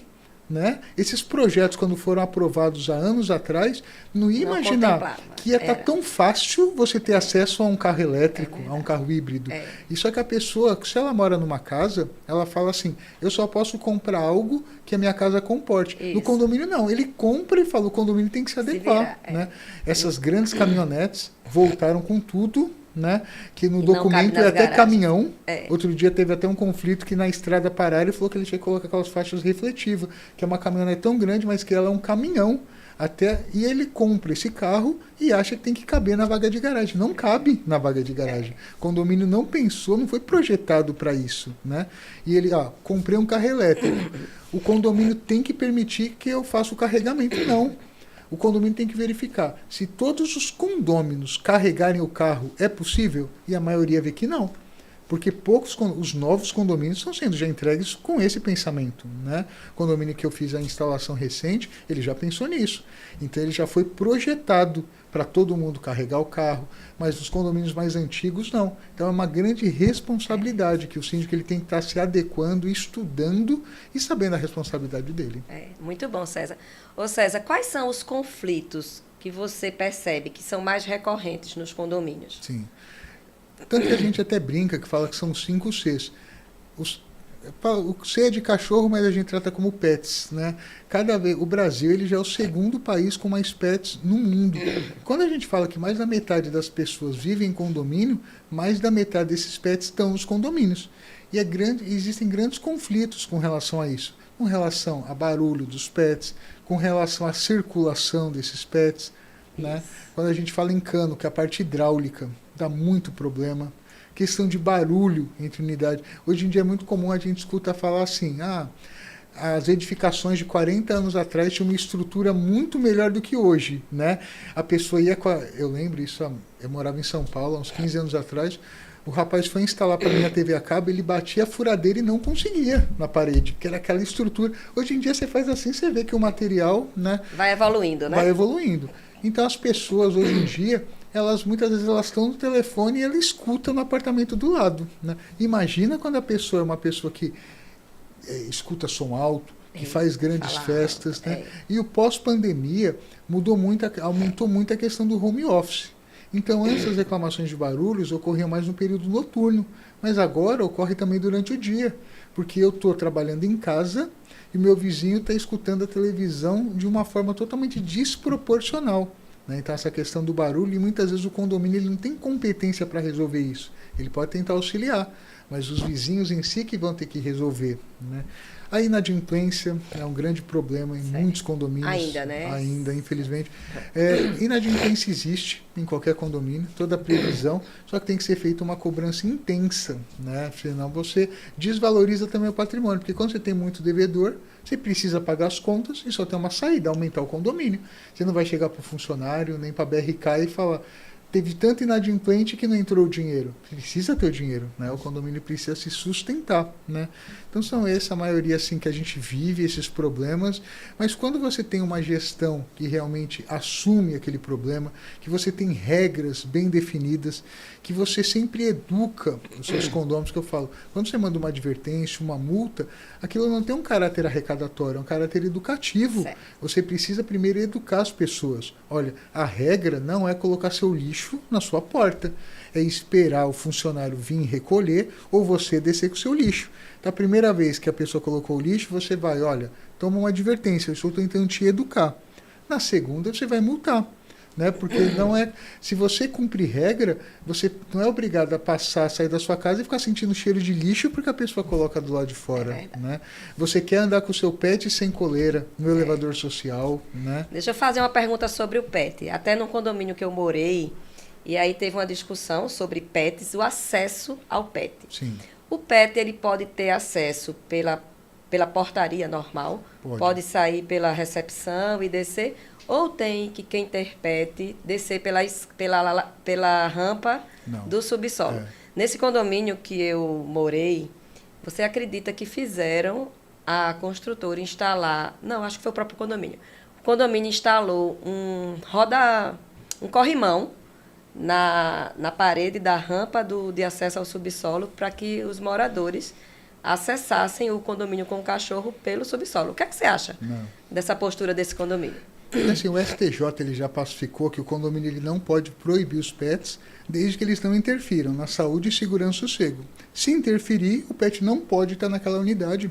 né? Esses projetos, quando foram aprovados há anos atrás, não ia imaginar que ia estar tão fácil você ter acesso a um carro elétrico, a um carro híbrido. Isso é que a pessoa, se ela mora numa casa, ela fala assim, eu só posso comprar algo que a minha casa comporte. Isso. No condomínio, não. Ele compra e fala, o condomínio tem que se adequar. Né? Essas grandes caminhonetes voltaram com tudo, né? Que no documento é até caminhão. Outro dia teve até um conflito que na estrada pararam e falou que ele tinha que colocar aquelas faixas refletivas, que é uma caminhonete tão grande, mas que ela é um caminhão. E ele compra esse carro e acha que tem que caber na vaga de garagem. Não cabe na vaga de garagem. O condomínio não pensou, não foi projetado para isso. Né? E ele, comprei um carro elétrico. O condomínio tem que permitir que eu faça o carregamento. Não. O condomínio tem que verificar se todos os condôminos carregarem o carro é possível, e a maioria vê que não. Porque os novos condomínios estão sendo já entregues com esse pensamento. Né? O condomínio que eu fiz a instalação recente, ele já pensou nisso. Então ele já foi projetado para todo mundo carregar o carro, mas os condomínios mais antigos não. Então é uma grande responsabilidade que o síndico ele tem que estar se adequando, estudando e sabendo a responsabilidade dele. Muito bom, César. Ô César, quais são os conflitos que você percebe que são mais recorrentes nos condomínios? Sim. Tanto que a gente até brinca que fala que são 5 Cs. O C é de cachorro, mas a gente trata como pets, né? O Brasil ele já é o segundo país com mais pets no mundo. Quando a gente fala que mais da metade das pessoas vivem em condomínio, mais da metade desses pets estão nos condomínios. E existem grandes conflitos com relação a isso. Com relação a barulho dos pets, com relação à circulação desses pets. Né? Quando a gente fala em cano, que é a parte hidráulica, dá muito problema. Questão de barulho entre unidades. Hoje em dia é muito comum a gente escutar falar assim, as edificações de 40 anos atrás tinham uma estrutura muito melhor do que hoje. Né? A pessoa ia eu lembro isso, eu morava em São Paulo há uns 15 anos atrás, o rapaz foi instalar para mim a TV a cabo, ele batia a furadeira e não conseguia na parede, porque era aquela estrutura. Hoje em dia você faz assim, você vê que o material... Né, vai evoluindo, né? Vai evoluindo. Então as pessoas hoje em dia, muitas vezes elas estão no telefone e ela escuta no apartamento do lado. Né? Imagina quando a pessoa é uma pessoa que escuta som alto, que faz grandes festas. Né? E o pós-pandemia aumentou muito a questão do home office. Então antes as reclamações de barulhos ocorriam mais no período noturno, mas agora ocorre também durante o dia, porque eu estou trabalhando em casa e meu vizinho está escutando a televisão de uma forma totalmente desproporcional. Né? Então essa questão do barulho, e muitas vezes o condomínio ele não tem competência para resolver isso. Ele pode tentar auxiliar, mas os vizinhos em si que vão ter que resolver. Né? A inadimplência é um grande problema em muitos condomínios. Ainda, né? Ainda, infelizmente. Inadimplência existe em qualquer condomínio, toda previsão, só que tem que ser feita uma cobrança intensa, né? Senão você desvaloriza também o patrimônio, porque quando você tem muito devedor, você precisa pagar as contas e só tem uma saída, aumentar o condomínio. Você não vai chegar para o funcionário, nem para a BRK e falar... Teve tanto inadimplente que não entrou o dinheiro. Precisa ter o dinheiro, né? O condomínio precisa se sustentar, né? Então são essa a maioria assim que a gente vive esses problemas, mas quando você tem uma gestão que realmente assume aquele problema, que você tem regras bem definidas, que você sempre educa os seus condôminos, que eu falo, quando você manda uma advertência, uma multa, aquilo não tem um caráter arrecadatório, é um caráter educativo. Certo. Você precisa primeiro educar as pessoas. Olha, a regra não é colocar seu lixo na sua porta, é esperar o funcionário vir recolher ou você descer com o seu lixo. Então, a primeira vez que a pessoa colocou o lixo, você vai, olha, toma uma advertência, eu estou tentando te educar. Na segunda, você vai multar. Né? Porque não é. Se você cumprir regra, você não é obrigado a passar, sair da sua casa e ficar sentindo cheiro de lixo porque a pessoa coloca do lado de fora. Né? Você quer andar com o seu pet sem coleira no elevador social. Né? Deixa eu fazer uma pergunta sobre o pet. Até no condomínio que eu morei, e aí teve uma discussão sobre pets, o acesso ao pet. Sim. O pet ele pode ter acesso pela portaria normal, pode sair pela recepção e descer. Ou tem que quem ter pet descer pela rampa do subsolo. Nesse condomínio que eu morei, você acredita que fizeram a construtora instalar... Não, acho que foi o próprio condomínio. O condomínio instalou um corrimão na parede da rampa de acesso ao subsolo para que os moradores acessassem o condomínio com o cachorro pelo subsolo. O que é que você acha dessa postura desse condomínio? Assim, o STJ ele já pacificou que o condomínio ele não pode proibir os pets desde que eles não interfiram na saúde, segurança e sossego. Se interferir, o pet não pode estar naquela unidade.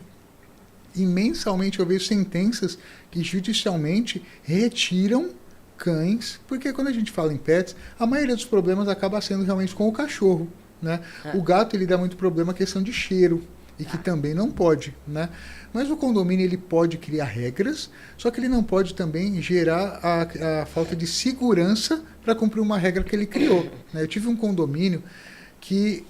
E mensalmente eu vejo sentenças que judicialmente retiram cães, porque quando a gente fala em pets, a maioria dos problemas acaba sendo realmente com o cachorro, né? O gato ele dá muito problema a questão de cheiro, e que também não pode, né? Mas o condomínio ele pode criar regras, só que ele não pode também gerar a falta de segurança para cumprir uma regra que ele criou, né? Eu tive um condomínio que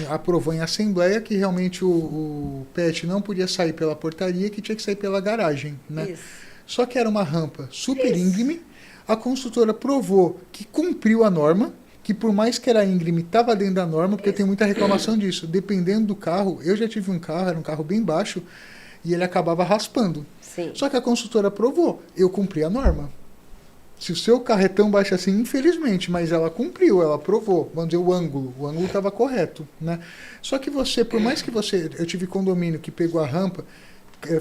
aprovou em assembleia que realmente o pet não podia sair pela portaria, que tinha que sair pela garagem, né? Isso. Só que era uma rampa super íngreme, a construtora provou que cumpriu a norma, que por mais que era íngreme, estava dentro da norma, porque tem muita reclamação disso. Dependendo do carro, eu já tive um carro, era um carro bem baixo, e ele acabava raspando. Sim. Só que a construtora provou, eu cumpri a norma. Se o seu carro é tão baixo assim, infelizmente, mas ela cumpriu, ela provou, vamos dizer, o ângulo estava correto, né? Só que você, por mais que você, eu tive condomínio que pegou a rampa,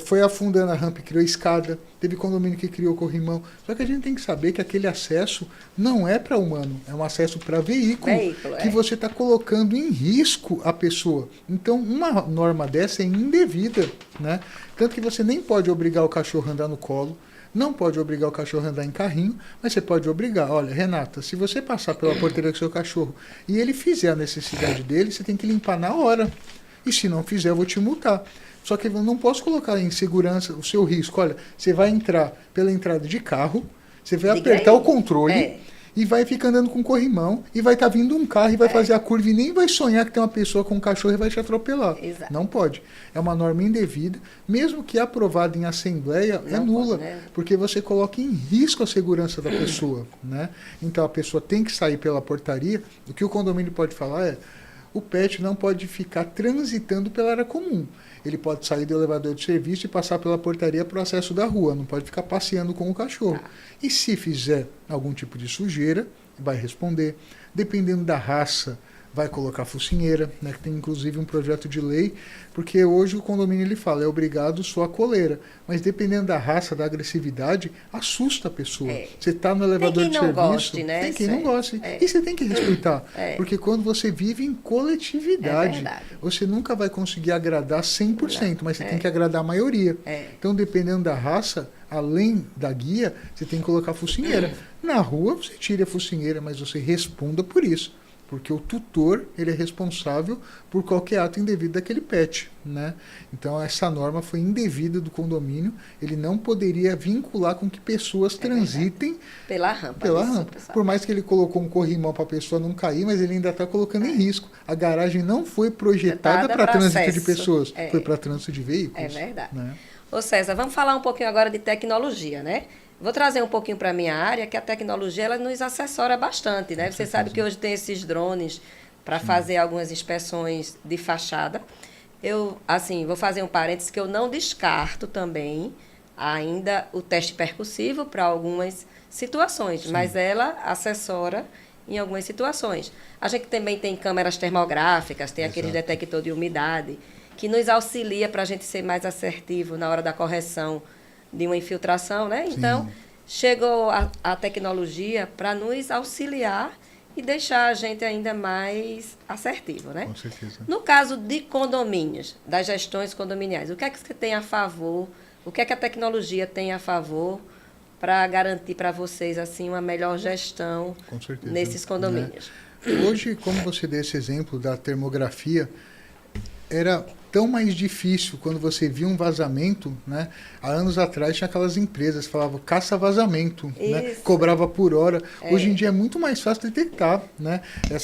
foi afundando a rampa e criou escada, teve condomínio que criou corrimão, só que a gente tem que saber que aquele acesso não é para humano, é um acesso para veículo, que você está colocando em risco a pessoa. Então, uma norma dessa é indevida, né? Tanto que você nem pode obrigar o cachorro a andar no colo, não pode obrigar o cachorro a andar em carrinho, mas você pode obrigar. Olha, Renata, se você passar pela porteira com o seu cachorro e ele fizer a necessidade dele, você tem que limpar na hora. E se não fizer, eu vou te multar. Só que eu não posso colocar em segurança o seu risco. Olha, você vai entrar pela entrada de carro, você vai apertar o controle e vai ficar andando com corrimão e vai estar vindo um carro e vai fazer a curva e nem vai sonhar que tem uma pessoa com um cachorro e vai te atropelar. Exato. Não pode. É uma norma indevida, mesmo que aprovada em assembleia, é nula, pode, né? porque você coloca em risco a segurança da pessoa, né? Então a pessoa tem que sair pela portaria. O que o condomínio pode falar é: o pet não pode ficar transitando pela área comum. Ele pode sair do elevador de serviço e passar pela portaria para o acesso da rua. Não pode ficar passeando com o cachorro. E se fizer algum tipo de sujeira, vai responder. Dependendo da raça, vai colocar focinheira, né? Que tem inclusive um projeto de lei, porque hoje o condomínio ele fala, é obrigado só a coleira. Mas dependendo da raça, da agressividade, assusta a pessoa. Você está no elevador de serviço, goste, né? tem quem não goste. E você tem que respeitar. Porque quando você vive em coletividade, você nunca vai conseguir agradar 100%, mas você tem que agradar a maioria. Então, dependendo da raça, além da guia, você tem que colocar focinheira. Na rua, você tira a focinheira, mas você responda por isso. Porque o tutor ele é responsável por qualquer ato indevido daquele pet, né? Então essa norma foi indevida do condomínio, ele não poderia vincular com que pessoas transitem pela rampa. Por mais que ele colocou um corrimão para a pessoa não cair, mas ele ainda está colocando em risco. A garagem não foi projetada para trânsito acesso de pessoas, foi para trânsito de veículos. É verdade. Né? Ô César, vamos falar um pouquinho agora de tecnologia, né? Vou trazer um pouquinho para a minha área, que a tecnologia ela nos assessora bastante, né? Você sabe que hoje tem esses drones para fazer algumas inspeções de fachada. Eu, assim, vou fazer um parênteses que eu não descarto também ainda o teste percussivo para algumas situações, mas ela assessora em algumas situações. A gente também tem câmeras termográficas, tem aquele detector de umidade, que nos auxilia para a gente ser mais assertivo na hora da correção de uma infiltração, né? Então, chegou a tecnologia para nos auxiliar e deixar a gente ainda mais assertivo, né? Com certeza. No caso de condomínios, das gestões condominiais, o que é que você tem a favor, o que é que a tecnologia tem a favor para garantir para vocês assim uma melhor gestão nesses condomínios? Né? Hoje, como você deu esse exemplo da termografia, era tão mais difícil quando você via um vazamento, né? Há anos atrás tinha aquelas empresas que falavam caça vazamento, né? Cobrava por hora. Hoje em dia é muito mais fácil detectar, né?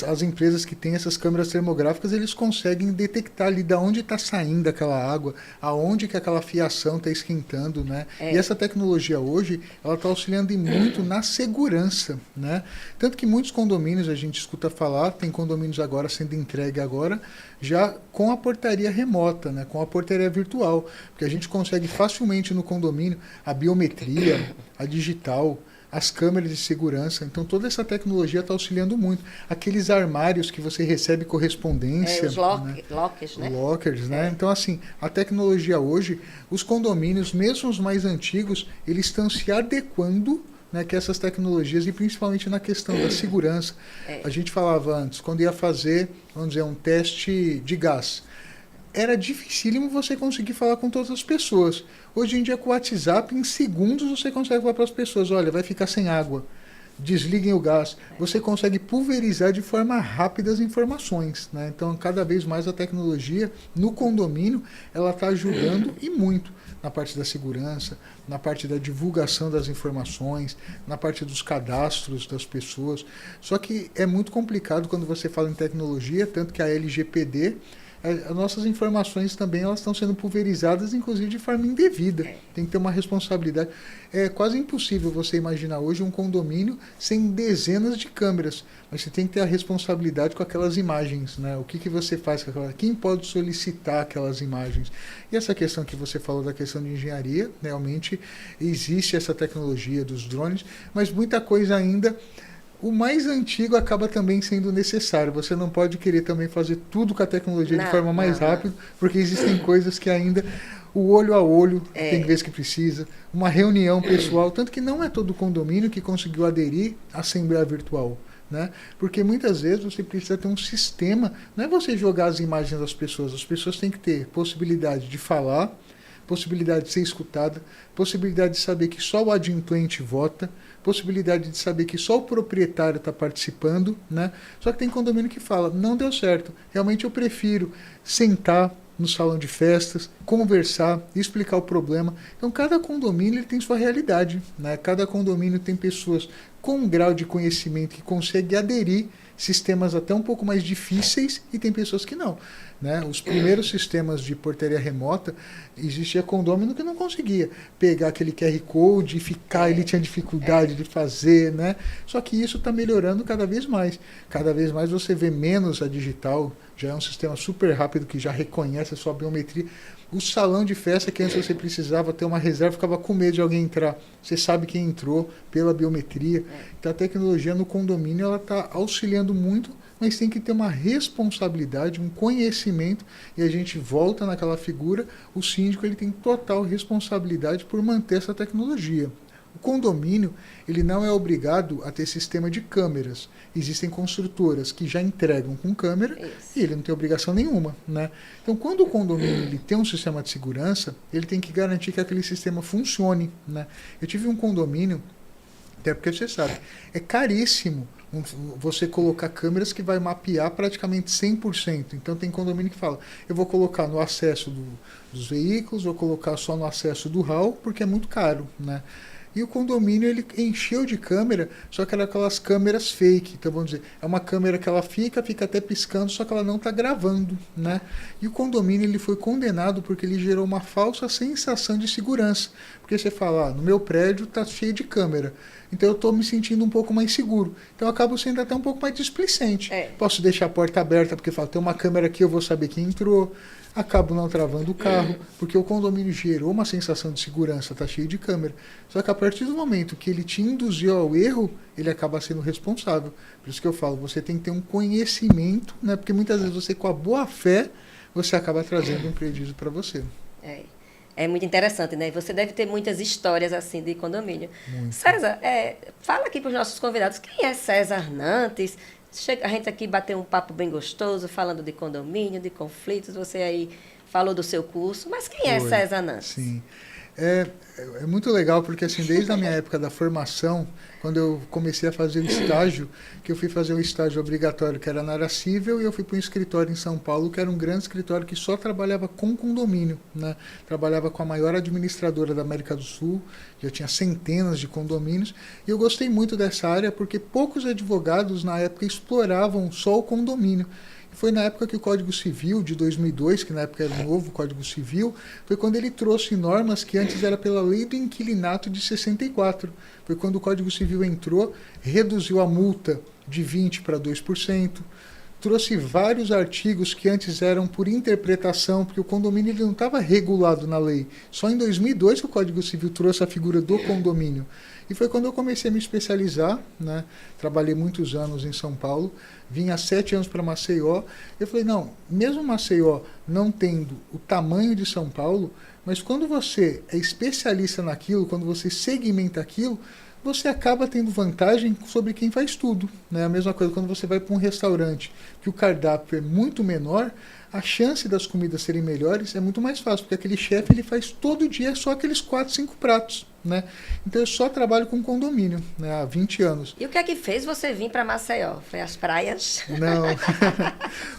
As empresas que têm essas câmeras termográficas, eles conseguem detectar ali de onde está saindo aquela água, aonde que aquela fiação está esquentando, né? E essa tecnologia hoje, ela está auxiliando muito na segurança, né? Tanto que muitos condomínios, a gente escuta falar, tem condomínios agora sendo entregue agora, já com a portaria remota, né, com a portaria virtual, porque a gente consegue facilmente no condomínio a biometria, a digital, as câmeras de segurança. Então, toda essa tecnologia está auxiliando muito. Aqueles armários que você recebe correspondência. Os lockers, né? Lockers, né? Então, assim, a tecnologia hoje, os condomínios, mesmo os mais antigos, eles estão se adequando, né, que essas tecnologias, e principalmente na questão da segurança. A gente falava antes, quando ia fazer, vamos dizer, um teste de gás, era dificílimo você conseguir falar com todas as pessoas. Hoje em dia, com o WhatsApp, em segundos você consegue falar para as pessoas, olha, vai ficar sem água, desliguem o gás. Você consegue pulverizar de forma rápida as informações, né? Então, cada vez mais a tecnologia no condomínio, ela está ajudando e muito na parte da segurança, na parte da divulgação das informações, na parte dos cadastros das pessoas. Só que é muito complicado quando você fala em tecnologia, tanto que a LGPD, as nossas informações também elas estão sendo pulverizadas, inclusive de forma indevida. Tem que ter uma responsabilidade. É quase impossível você imaginar hoje um condomínio sem dezenas de câmeras, mas você tem que ter a responsabilidade com aquelas imagens, né? O que você faz com aquelas? Quem pode solicitar aquelas imagens? E essa questão que você falou da questão de engenharia, realmente existe essa tecnologia dos drones, mas muita coisa ainda. O mais antigo acaba também sendo necessário. Você não pode querer também fazer tudo com a tecnologia de forma mais rápida, porque existem coisas que ainda o olho a olho tem vezes que precisa, uma reunião pessoal, tanto que não é todo condomínio que conseguiu aderir à Assembleia Virtual, né? Porque muitas vezes você precisa ter um sistema, não é você jogar as imagens das pessoas, as pessoas têm que ter possibilidade de falar, possibilidade de ser escutada, possibilidade de saber que só o adimplente vota, possibilidade de saber que só o proprietário está participando, né? Só que tem condomínio que fala, não deu certo, realmente eu prefiro sentar no salão de festas, conversar, explicar o problema. Então, cada condomínio ele tem sua realidade, né? Cada condomínio tem pessoas com um grau de conhecimento que consegue aderir sistemas até um pouco mais difíceis e tem pessoas que não, né? Os primeiros sistemas de portaria remota, existia condomínio que não conseguia pegar aquele QR Code e ficar, ele tinha dificuldade de fazer, né? Só que isso está melhorando cada vez mais. Cada vez mais você vê menos a digital, já é um sistema super rápido que já reconhece a sua biometria. O salão de festa, que antes você precisava ter uma reserva, ficava com medo de alguém entrar. Você sabe quem entrou pela biometria. Então a tecnologia no condomínio ela está auxiliando muito, mas tem que ter uma responsabilidade, um conhecimento, e a gente volta naquela figura, o síndico ele tem total responsabilidade por manter essa tecnologia. O condomínio ele não é obrigado a ter sistema de câmeras. Existem construtoras que já entregam com câmera e ele não tem obrigação nenhuma, né? Então, quando o condomínio ele tem um sistema de segurança, ele tem que garantir que aquele sistema funcione, né? Eu tive um condomínio, até porque você sabe, é caríssimo você colocar câmeras que vai mapear praticamente 100%. Então, tem condomínio que fala, eu vou colocar no acesso dos veículos, vou colocar só no acesso do hall, porque é muito caro, né? E o condomínio ele encheu de câmera, só que era aquelas câmeras fake. Então, vamos dizer, é uma câmera que ela fica até piscando, só que ela não está gravando, né? E o condomínio ele foi condenado porque ele gerou uma falsa sensação de segurança. Porque você fala, no meu prédio está cheio de câmera, então eu estou me sentindo um pouco mais seguro. Então eu acabo sendo até um pouco mais displicente. Posso deixar a porta aberta porque fala, tem uma câmera aqui, eu vou saber quem entrou. Acabo não travando o carro, porque o condomínio gerou uma sensação de segurança, está cheio de câmera. Só que a partir do momento que ele te induziu ao erro, ele acaba sendo responsável. Por isso que eu falo, você tem que ter um conhecimento, né? Porque muitas vezes você, com a boa fé, você acaba trazendo um prejuízo para você. É muito interessante, né? Você deve ter muitas histórias assim de condomínio. Muito. César, fala aqui para os nossos convidados, quem é César Nantes? A gente aqui bateu um papo bem gostoso, falando de condomínio, de conflitos. Você aí falou do seu curso, mas quem é César Nantes? Sim. É muito legal, porque assim, desde a minha época da formação, quando eu comecei a fazer o estágio, que eu fui fazer um estágio obrigatório, que era na área civil, e eu fui para um escritório em São Paulo, que era um grande escritório que só trabalhava com condomínio, né? Trabalhava com a maior administradora da América do Sul, já tinha centenas de condomínios, e eu gostei muito dessa área, porque poucos advogados na época exploravam só o condomínio. Foi na época que o Código Civil de 2002, que na época era o novo Código Civil, foi quando ele trouxe normas que antes era pela Lei do Inquilinato de 64. Foi quando o Código Civil entrou, reduziu a multa de 20% para 2%, trouxe vários artigos que antes eram por interpretação, porque o condomínio ele não estava regulado na lei. Só em 2002 que o Código Civil trouxe a figura do condomínio. E foi quando eu comecei a me especializar, né? Trabalhei muitos anos em São Paulo, vim há 7 anos para Maceió. Eu falei, não, mesmo Maceió não tendo o tamanho de São Paulo, mas quando você é especialista naquilo, quando você segmenta aquilo, você acaba tendo vantagem sobre quem faz tudo. Né? A mesma coisa quando você vai para um restaurante que o cardápio é muito menor, a chance das comidas serem melhores é muito mais fácil, porque aquele chefe ele faz todo dia só aqueles 4, 5 pratos. Né? Então eu só trabalho com condomínio, né, há 20 anos. E o que é que fez você vir para Maceió? Foi as praias? Não.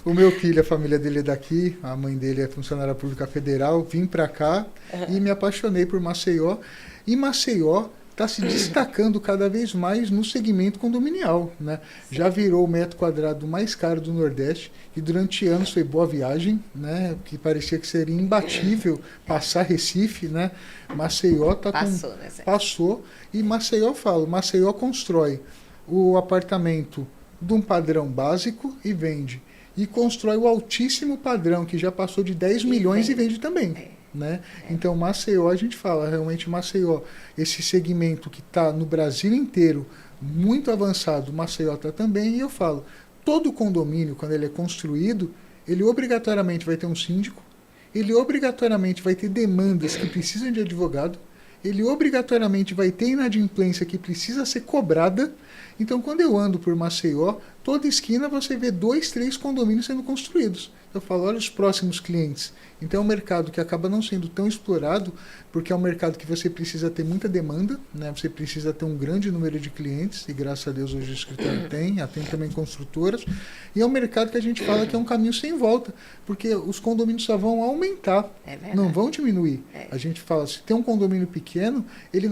O meu filho, a família dele é daqui, a mãe dele é funcionária pública federal, vim para cá e me apaixonei por Maceió. E Maceió está se destacando cada vez mais no segmento condominial. Né? Já virou o metro quadrado mais caro do Nordeste e durante anos foi Boa Viagem, né? Que parecia que seria imbatível passar Recife. Né? Maceió tá Passou, né? Passou e Maceió constrói o apartamento de um padrão básico e vende. E constrói o altíssimo padrão, que já passou de 10 milhões e vende também. Né? Então, Maceió, a gente fala, realmente Maceió, esse segmento que está no Brasil inteiro, muito avançado, Maceió está também, e eu falo, todo condomínio, quando ele é construído, ele obrigatoriamente vai ter um síndico, ele obrigatoriamente vai ter demandas que precisam de advogado, ele obrigatoriamente vai ter inadimplência que precisa ser cobrada. Então, quando eu ando por Maceió, toda esquina você vê 2, 3 condomínios sendo construídos. Eu falo, olha os próximos clientes. Então, é um mercado que acaba não sendo tão explorado, porque é um mercado que você precisa ter muita demanda, né? Você precisa ter um grande número de clientes, e graças a Deus hoje o escritório tem também construtoras, e é um mercado que a gente fala que é um caminho sem volta, porque os condomínios só vão aumentar, não vão diminuir. A gente fala, se tem um condomínio pequeno, ele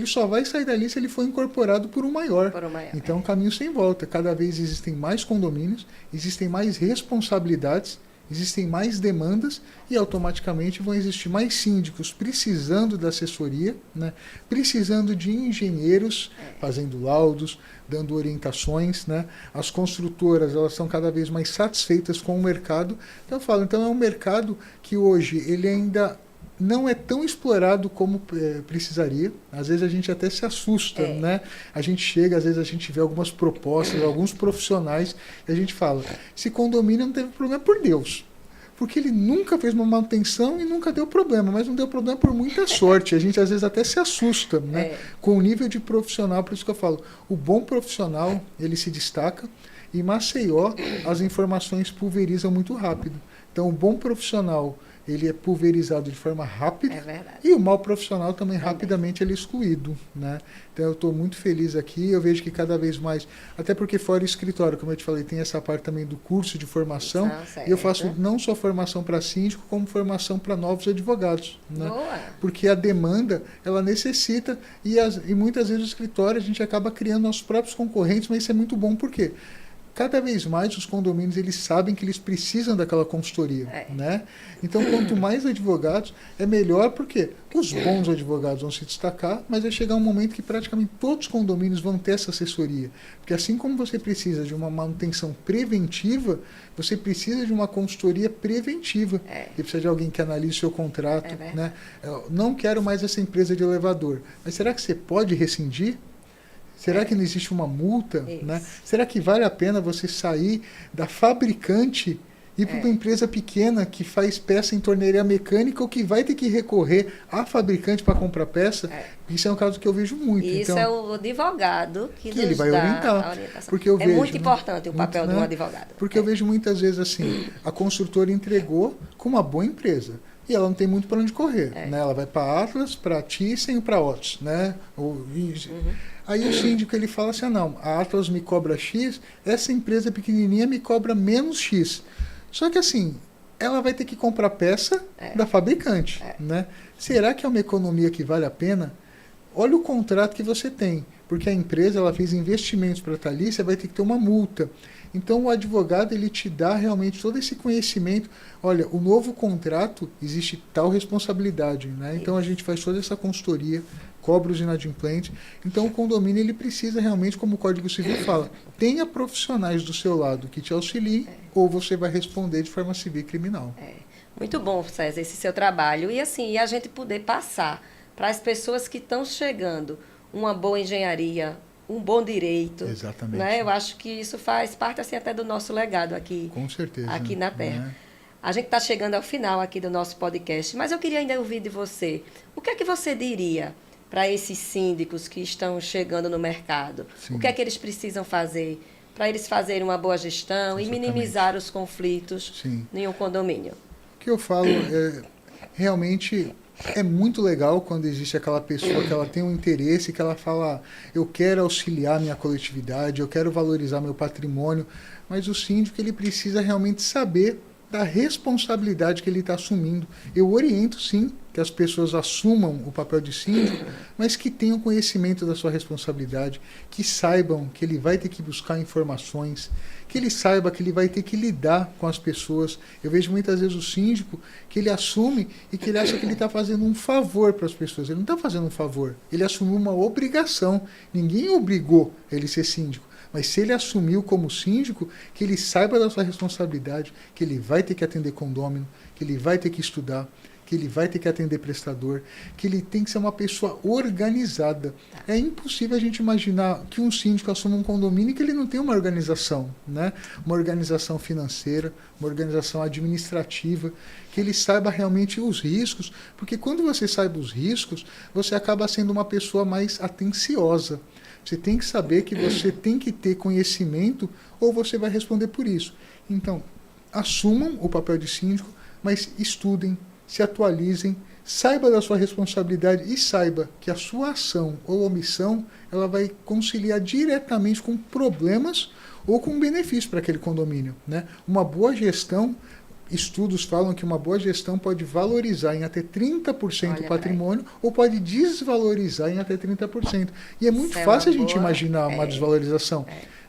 só vai sair dali se ele for incorporado por um maior. Então, é um caminho sem volta. Cada vez existem mais condomínios, existem mais responsabilidades, existem mais demandas e automaticamente vão existir mais síndicos precisando da assessoria, né? Precisando de engenheiros fazendo laudos, dando orientações. Né? As construtoras elas estão cada vez mais satisfeitas com o mercado. Então, eu falo, então é um mercado que hoje ele ainda não é tão explorado como precisaria. Às vezes a gente até se assusta, né? A gente chega, às vezes a gente vê algumas propostas, alguns profissionais, e a gente fala, esse condomínio não teve problema por Deus. Porque ele nunca fez uma manutenção e nunca deu problema, mas não deu problema por muita sorte. A gente às vezes até se assusta, né? Com o nível de profissional, por isso que eu falo, o bom profissional, ele se destaca, e em Maceió as informações pulverizam muito rápido. Então o bom profissional, ele é pulverizado de forma rápida, e o mau profissional também rapidamente ele é excluído. Né? Então eu estou muito feliz aqui, eu vejo que cada vez mais, até porque fora o escritório, como eu te falei, tem essa parte também do curso de formação, e eu faço não só formação para síndico, como formação para novos advogados. Né? Porque a demanda, ela necessita, e muitas vezes o escritório a gente acaba criando nossos próprios concorrentes, mas isso é muito bom, por quê? Cada vez mais os condomínios eles sabem que eles precisam daquela consultoria. Né? Então, quanto mais advogados, é melhor, porque os bons advogados vão se destacar, mas vai chegar um momento que praticamente todos os condomínios vão ter essa assessoria. Porque assim como você precisa de uma manutenção preventiva, você precisa de uma consultoria preventiva. Você precisa de alguém que analise o seu contrato. Né? Eu não quero mais essa empresa de elevador. Mas será que você pode rescindir? Será que não existe uma multa? Né? Será que vale a pena você sair da fabricante e ir para uma empresa pequena que faz peça em torneira mecânica ou que vai ter que recorrer à fabricante para comprar peça? Isso é um caso que eu vejo muito. Isso então, é o advogado que nos ele vai dá orientar. a orientação. Porque eu vejo, muito importante o papel de um advogado. Porque eu vejo muitas vezes assim, a construtora entregou com uma boa empresa. E ela não tem muito para onde correr. Né? Ela vai para Atlas, para Thyssen ou para Otis. Né? Aí o síndico ele fala assim, não, a Atlas me cobra X, essa empresa pequenininha me cobra menos X. Só que assim, ela vai ter que comprar peça da fabricante. Né? Será que é uma economia que vale a pena? Olha o contrato que você tem, porque a empresa ela fez investimentos para estar ali, você vai ter que ter uma multa. Então o advogado ele te dá realmente todo esse conhecimento. Olha, o novo contrato existe tal responsabilidade. Né? Então a gente faz toda essa consultoria, cobra os inadimplentes. Então o condomínio ele precisa realmente, como o Código Civil fala, tenha profissionais do seu lado que te auxiliem, ou você vai responder de forma civil e criminal. Muito bom, César, esse seu trabalho. E assim, a gente poder passar para as pessoas que estão chegando uma boa engenharia, um bom direito. Exatamente. Né? Eu acho que isso faz parte assim, até do nosso legado aqui, Com certeza, aqui na Terra. Né? A gente está chegando ao final aqui do nosso podcast, mas eu queria ainda ouvir de você. O que é que você diria para esses síndicos que estão chegando no mercado? Sim. O que é que eles precisam fazer para eles fazerem uma boa gestão e minimizar os conflitos em um condomínio? O que eu falo realmente é muito legal quando existe aquela pessoa que ela tem um interesse, que ela fala, eu quero auxiliar minha coletividade, eu quero valorizar meu patrimônio, mas o síndico ele precisa realmente saber da responsabilidade que ele está assumindo. Eu oriento, sim, que as pessoas assumam o papel de síndico, mas que tenham conhecimento da sua responsabilidade, que saibam que ele vai ter que buscar informações, que ele saiba que ele vai ter que lidar com as pessoas. Eu vejo muitas vezes o síndico que ele assume e que ele acha que ele está fazendo um favor para as pessoas. Ele não está fazendo um favor, ele assumiu uma obrigação. Ninguém obrigou ele a ser síndico. Mas se ele assumiu como síndico, que ele saiba da sua responsabilidade, que ele vai ter que atender condômino, que ele vai ter que estudar, que ele vai ter que atender prestador, que ele tem que ser uma pessoa organizada. É impossível a gente imaginar que um síndico assuma um condomínio e que ele não tem uma organização, né? Uma organização financeira, uma organização administrativa, que ele saiba realmente os riscos, porque quando você sabe os riscos, você acaba sendo uma pessoa mais atenciosa. Você tem que saber que você tem que ter conhecimento ou você vai responder por isso. Então, assumam o papel de síndico, mas estudem, se atualizem, saiba da sua responsabilidade e saiba que a sua ação ou omissão ela vai conciliar diretamente com problemas ou com benefício para aquele condomínio, né? Uma boa gestão, estudos falam que uma boa gestão pode valorizar em até 30% o patrimônio ou pode desvalorizar em até 30%. E é muito fácil a gente imaginar uma desvalorização.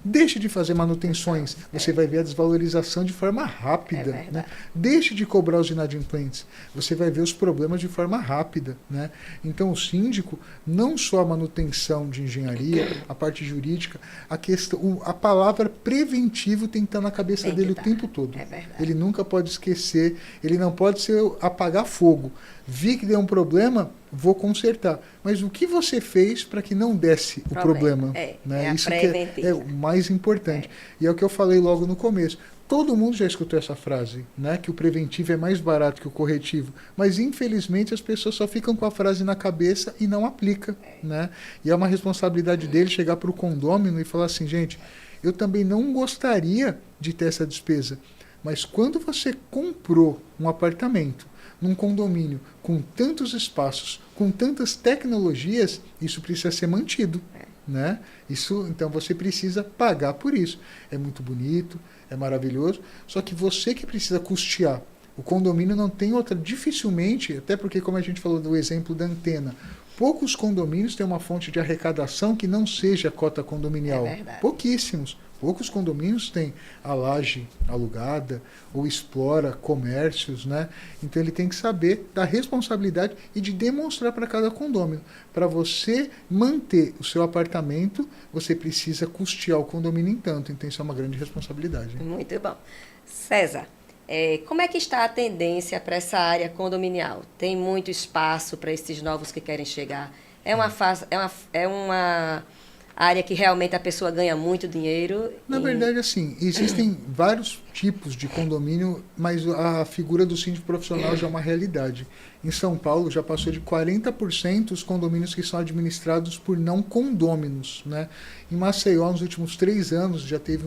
Deixe de fazer manutenções, você vai ver a desvalorização de forma rápida. Né? Deixe de cobrar os inadimplentes, você vai ver os problemas de forma rápida. Né? Então o síndico, não só a manutenção de engenharia, a parte jurídica, a palavra preventivo tem que estar na cabeça dele o tempo todo. Ele nunca pode esquecer, ele não pode ser apagar fogo. Vi que deu um problema, vou consertar. Mas o que você fez para que não desse o problema? Né? Isso que é o mais importante. E é o que eu falei logo no começo. Todo mundo já escutou essa frase, né? Que o preventivo é mais barato que o corretivo. Mas, infelizmente, as pessoas só ficam com a frase na cabeça e não aplicam. Né? E é uma responsabilidade dele chegar para o condômino e falar assim, gente, eu também não gostaria de ter essa despesa. Mas quando você comprou um apartamento, num condomínio com tantos espaços, com tantas tecnologias, isso precisa ser mantido. Né? Isso, então você precisa pagar por isso. É muito bonito, é maravilhoso, só que você que precisa custear. O condomínio não tem outra, dificilmente, até porque, como a gente falou do exemplo da antena, poucos condomínios têm uma fonte de arrecadação que não seja a cota condominial. Pouquíssimos. Poucos condomínios têm a laje alugada ou explora comércios, né? Então ele tem que saber da responsabilidade e de demonstrar para cada condômino. Para você manter o seu apartamento, você precisa custear o condomínio em tanto. Então isso é uma grande responsabilidade. Muito bom. César, como é que está a tendência para essa área condominial? Tem muito espaço para esses novos que querem chegar? É uma área que realmente a pessoa ganha muito dinheiro? Na verdade, assim, existem vários tipos de condomínio, mas a figura do síndico profissional já é uma realidade. Em São Paulo, já passou de 40% os condomínios que são administrados por não condôminos. Né? Em Maceió, nos últimos 3 anos, já teve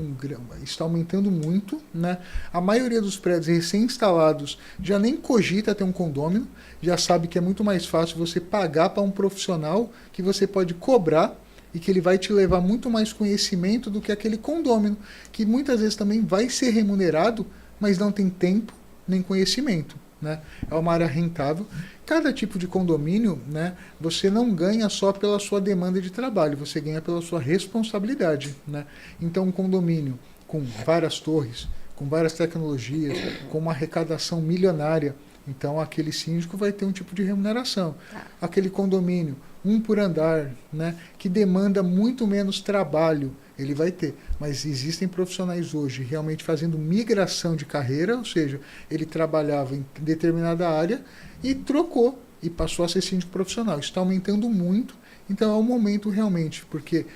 está aumentando muito. Né? A maioria dos prédios recém-instalados já nem cogita ter um condômino, já sabe que é muito mais fácil você pagar para um profissional que você pode cobrar e que ele vai te levar muito mais conhecimento do que aquele condômino, que muitas vezes também vai ser remunerado, mas não tem tempo nem conhecimento. Né? É uma área rentável. Cada tipo de condomínio, né, você não ganha só pela sua demanda de trabalho, você ganha pela sua responsabilidade. Né? Então, um condomínio com várias torres, com várias tecnologias, com uma arrecadação milionária, então aquele síndico vai ter um tipo de remuneração. Aquele condomínio, um por andar, né, que demanda muito menos trabalho, ele vai ter. Mas existem profissionais hoje realmente fazendo migração de carreira, ou seja, ele trabalhava em determinada área e trocou e passou a ser síndico profissional. Isso está aumentando muito Então é o momento realmente, porque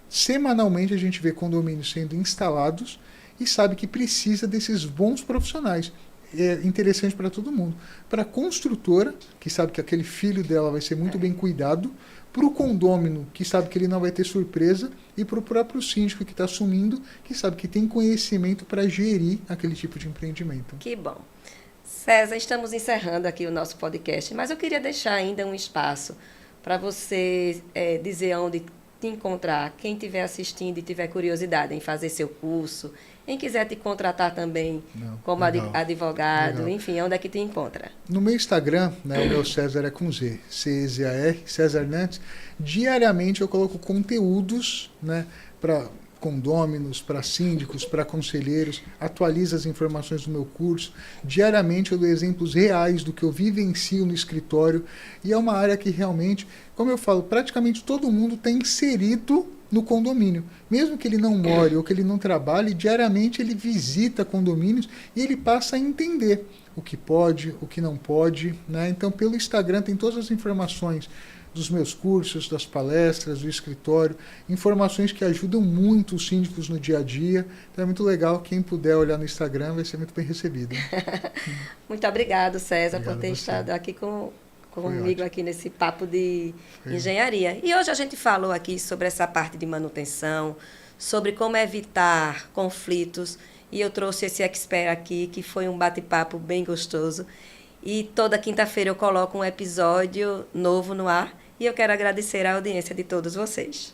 semanalmente a gente vê condomínios sendo instalados e sabe que precisa desses bons profissionais. É interessante para todo mundo. Para a construtora, que sabe que aquele filho dela vai ser muito bem cuidado, para o condômino, que sabe que ele não vai ter surpresa, e para o próprio síndico que está assumindo, que sabe que tem conhecimento para gerir aquele tipo de empreendimento. Que bom. César, estamos encerrando aqui o nosso podcast, mas eu queria deixar ainda um espaço para você dizer onde te encontrar, quem estiver assistindo e tiver curiosidade em fazer seu curso, quem quiser te contratar também como advogado, legal. Enfim, onde é que te encontra? No meu Instagram, né, o meu César é com Z, C-E-Z-A-R, César Nantes. Diariamente eu coloco conteúdos, né, para condôminos, para síndicos, para conselheiros, atualizo as informações do meu curso. Diariamente eu dou exemplos reais do que eu vivencio no escritório e é uma área que realmente, como eu falo, praticamente todo mundo está inserido no condomínio. Mesmo que ele não more ou que ele não trabalhe, diariamente ele visita condomínios e ele passa a entender o que pode, o que não pode, né? Então, pelo Instagram tem todas as informações dos meus cursos, das palestras, do escritório, informações que ajudam muito os síndicos no dia a dia. Então é muito legal, quem puder olhar no Instagram vai ser muito bem recebido. Muito obrigado, César, por ter estado aqui comigo aqui nesse papo de engenharia. E hoje a gente falou aqui sobre essa parte de manutenção, sobre como evitar conflitos, e eu trouxe esse expert aqui, que foi um bate-papo bem gostoso. E toda quinta-feira eu coloco um episódio novo no ar, e eu quero agradecer a audiência de todos vocês.